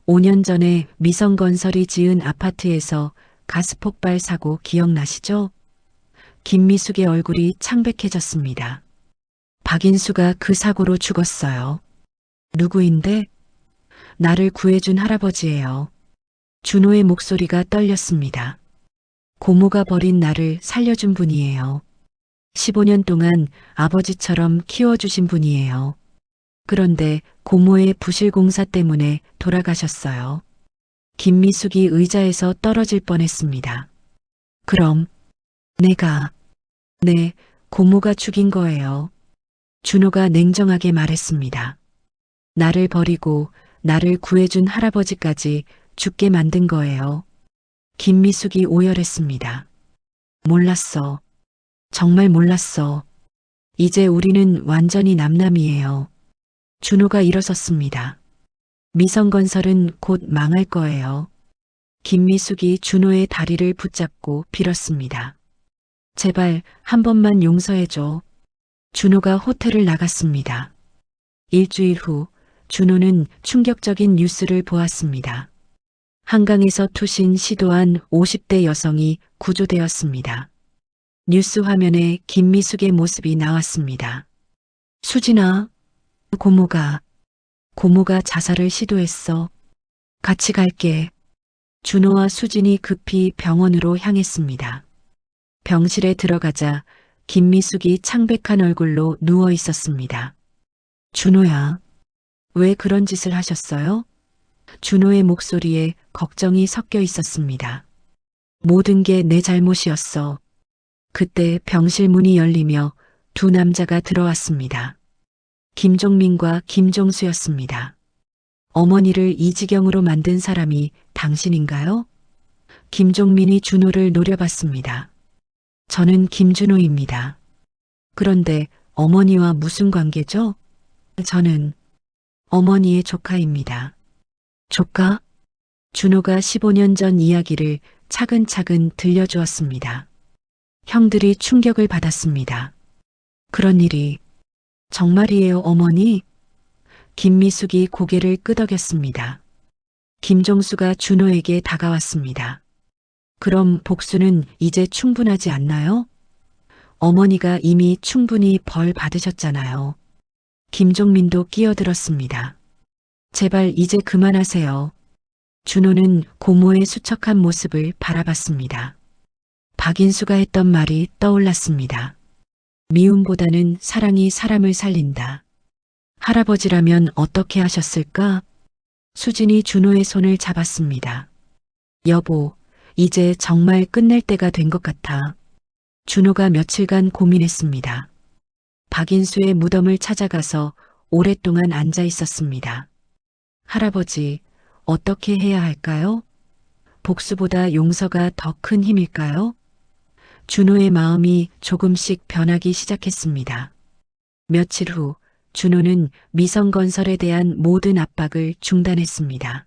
5년 전에 미성건설이 지은 아파트에서 가스폭발 사고 기억나시죠? 김미숙의 얼굴이 창백해졌습니다. 박인수가 그 사고로 죽었어요. 누구인데? 나를 구해준 할아버지예요. 준호의 목소리가 떨렸습니다. 고모가 버린 나를 살려준 분이에요. 15년 동안 아버지처럼 키워주신 분이에요. 그런데 고모의 부실 공사 때문에 돌아가셨어요. 김미숙이 의자에서 떨어질 뻔했습니다. 그럼 네, 고모가 죽인 거예요. 준호가 냉정하게 말했습니다. 나를 버리고 나를 구해준 할아버지까지 죽게 만든 거예요. 김미숙이 오열했습니다. 몰랐어. 정말 몰랐어. 이제 우리는 완전히 남남이에요. 준호가 일어섰습니다. 미성건설은 곧 망할 거예요. 김미숙이 준호의 다리를 붙잡고 빌었습니다. 제발 한 번만 용서해줘. 준호가 호텔을 나갔습니다. 일주일 후 준호는 충격적인 뉴스를 보았습니다. 한강에서 투신 시도한 50대 여성이 구조되었습니다. 뉴스 화면에 김미숙의 모습이 나왔습니다. 수진아, 고모가 자살을 시도했어. 같이 갈게. 준호와 수진이 급히 병원으로 향했습니다. 병실에 들어가자 김미숙이 창백한 얼굴로 누워 있었습니다. 준호야, 왜 그런 짓을 하셨어요? 준호의 목소리에 걱정이 섞여 있었습니다. 모든 게 내 잘못이었어. 그때 병실 문이 열리며 두 남자가 들어왔습니다. 김종민과 김종수였습니다. 어머니를 이 지경으로 만든 사람이 당신인가요? 김종민이 준호를 노려봤습니다. 저는 김준호입니다. 그런데 어머니와 무슨 관계죠? 저는 어머니의 조카입니다. 조카? 준호가 15년 전 이야기를 차근차근 들려주었습니다. 형들이 충격을 받았습니다. 그런 일이 정말이에요, 어머니? 김미숙이 고개를 끄덕였습니다. 김종수가 준호에게 다가왔습니다. 그럼 복수는 이제 충분하지 않나요? 어머니가 이미 충분히 벌 받으셨잖아요. 김종민도 끼어들었습니다. 제발 이제 그만하세요. 준호는 고모의 수척한 모습을 바라봤습니다. 박인수가 했던 말이 떠올랐습니다. 미움보다는 사랑이 사람을 살린다. 할아버지라면 어떻게 하셨을까? 수진이 준호의 손을 잡았습니다. 여보, 이제 정말 끝낼 때가 된 것 같아. 준호가 며칠간 고민했습니다. 박인수의 무덤을 찾아가서 오랫동안 앉아 있었습니다. 할아버지, 어떻게 해야 할까요? 복수보다 용서가 더 큰 힘일까요? 준호의 마음이 조금씩 변하기 시작했습니다. 며칠 후 준호는 미성건설에 대한 모든 압박을 중단했습니다.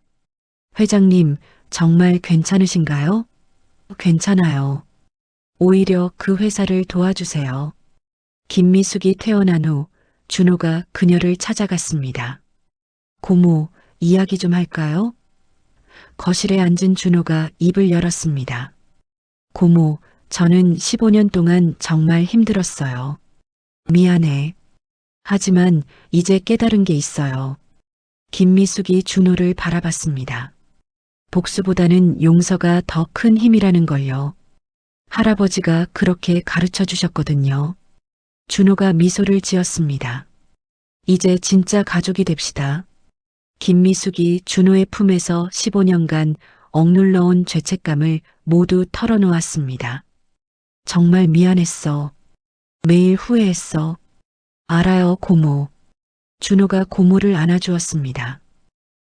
회장님, 정말 괜찮으신가요? 괜찮아요. 오히려 그 회사를 도와주세요. 김미숙이 태어난 후 준호가 그녀를 찾아갔습니다. 고모, 이야기 좀 할까요? 거실에 앉은 준호가 입을 열었습니다. 고모, 저는 15년 동안 정말 힘들었어요. 미안해. 하지만 이제 깨달은 게 있어요. 김미숙이 준호를 바라봤습니다. 복수보다는 용서가 더 큰 힘이라는 걸요. 할아버지가 그렇게 가르쳐 주셨거든요. 준호가 미소를 지었습니다. 이제 진짜 가족이 됩시다. 김미숙이 준호의 품에서 15년간 억눌러온 죄책감을 모두 털어놓았습니다. 정말 미안했어. 매일 후회했어. 알아요, 고모. 준호가 고모를 안아주었습니다.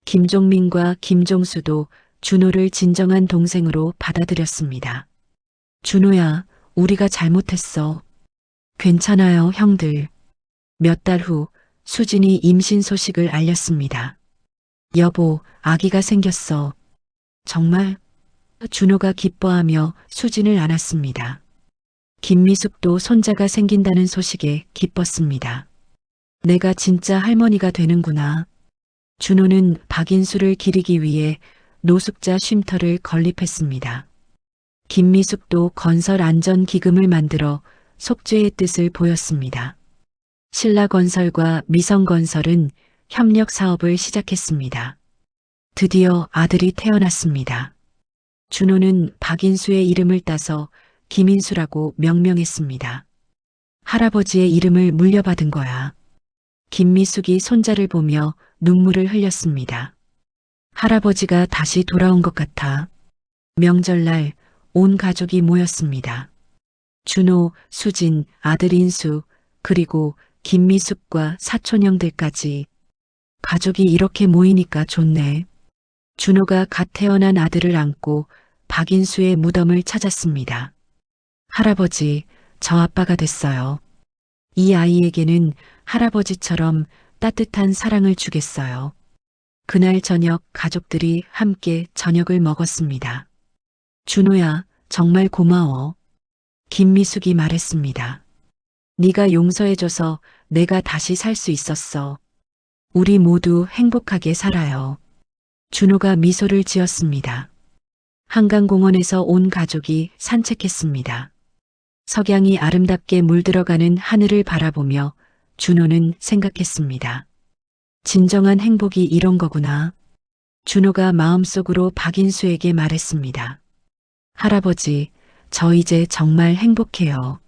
김종민과 김종수도 준호를 진정한 동생으로 받아들였습니다. 준호야, 우리가 잘못했어. 괜찮아요, 형들. 몇 달 후 수진이 임신 소식을 알렸습니다. 여보, 아기가 생겼어. 정말? 준호가 기뻐하며 수진을 안았습니다. 김미숙도 손자가 생긴다는 소식에 기뻤습니다. 내가 진짜 할머니가 되는구나. 준호는 박인수를 기리기 위해 노숙자 쉼터를 건립했습니다. 김미숙도 건설 안전 기금을 만들어 속죄의 뜻을 보였습니다. 신라건설과 미성건설은 협력 사업을 시작했습니다. 드디어 아들이 태어났습니다. 준호는 박인수의 이름을 따서 김인수라고 명명했습니다. 할아버지의 이름을 물려받은 거야. 김미숙이 손자를 보며 눈물을 흘렸습니다. 할아버지가 다시 돌아온 것 같아. 명절날 온 가족이 모였습니다. 준호, 수진, 아들 인수, 그리고 김미숙과 사촌형들까지. 가족이 이렇게 모이니까 좋네. 준호가 갓 태어난 아들을 안고 박인수의 무덤을 찾았습니다. 할아버지, 저 아빠가 됐어요. 이 아이에게는 할아버지처럼 따뜻한 사랑을 주겠어요. 그날 저녁 가족들이 함께 저녁을 먹었습니다. 준호야, 정말 고마워. 김미숙이 말했습니다. 네가 용서해줘서 내가 다시 살 수 있었어. 우리 모두 행복하게 살아요. 준호가 미소를 지었습니다. 한강공원에서 온 가족이 산책했습니다. 석양이 아름답게 물들어가는 하늘을 바라보며 준호는 생각했습니다. 진정한 행복이 이런 거구나. 준호가 마음속으로 박인수에게 말했습니다. 할아버지, 저 이제 정말 행복해요.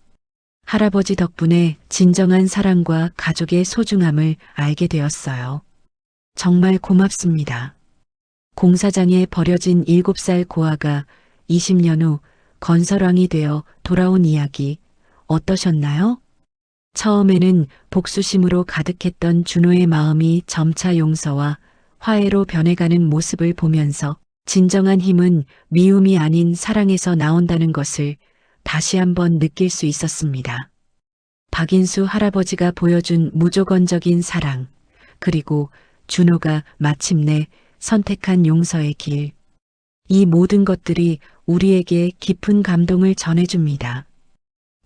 할아버지 덕분에 진정한 사랑과 가족의 소중함을 알게 되었어요. 정말 고맙습니다. 공사장에 버려진 7살 고아가 20년 후 건설왕이 되어 돌아온 이야기 어떠셨나요? 처음에는 복수심으로 가득했던 준호의 마음이 점차 용서와 화해로 변해가는 모습을 보면서 진정한 힘은 미움이 아닌 사랑에서 나온다는 것을 다시 한번 느낄 수 있었습니다. 박인수 할아버지가 보여준 무조건적인 사랑, 그리고 준호가 마침내 선택한 용서의 길. 이 모든 것들이 우리에게 깊은 감동을 전해줍니다.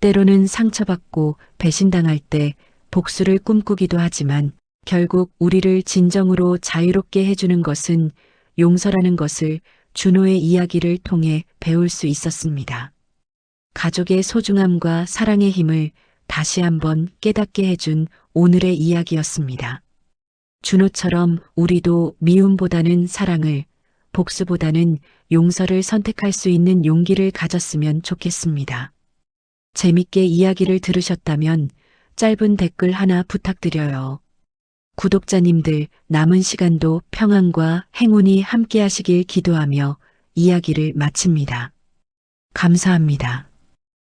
때로는 상처받고 배신당할 때 복수를 꿈꾸기도 하지만 결국 우리를 진정으로 자유롭게 해주는 것은 용서라는 것을 준호의 이야기를 통해 배울 수 있었습니다. 가족의 소중함과 사랑의 힘을 다시 한번 깨닫게 해준 오늘의 이야기였습니다. 준호처럼 우리도 미움보다는 사랑을, 복수보다는 용서를 선택할 수 있는 용기를 가졌으면 좋겠습니다. 재밌게 이야기를 들으셨다면 짧은 댓글 하나 부탁드려요. 구독자님들 남은 시간도 평안과 행운이 함께 하시길 기도하며 이야기를 마칩니다. 감사합니다.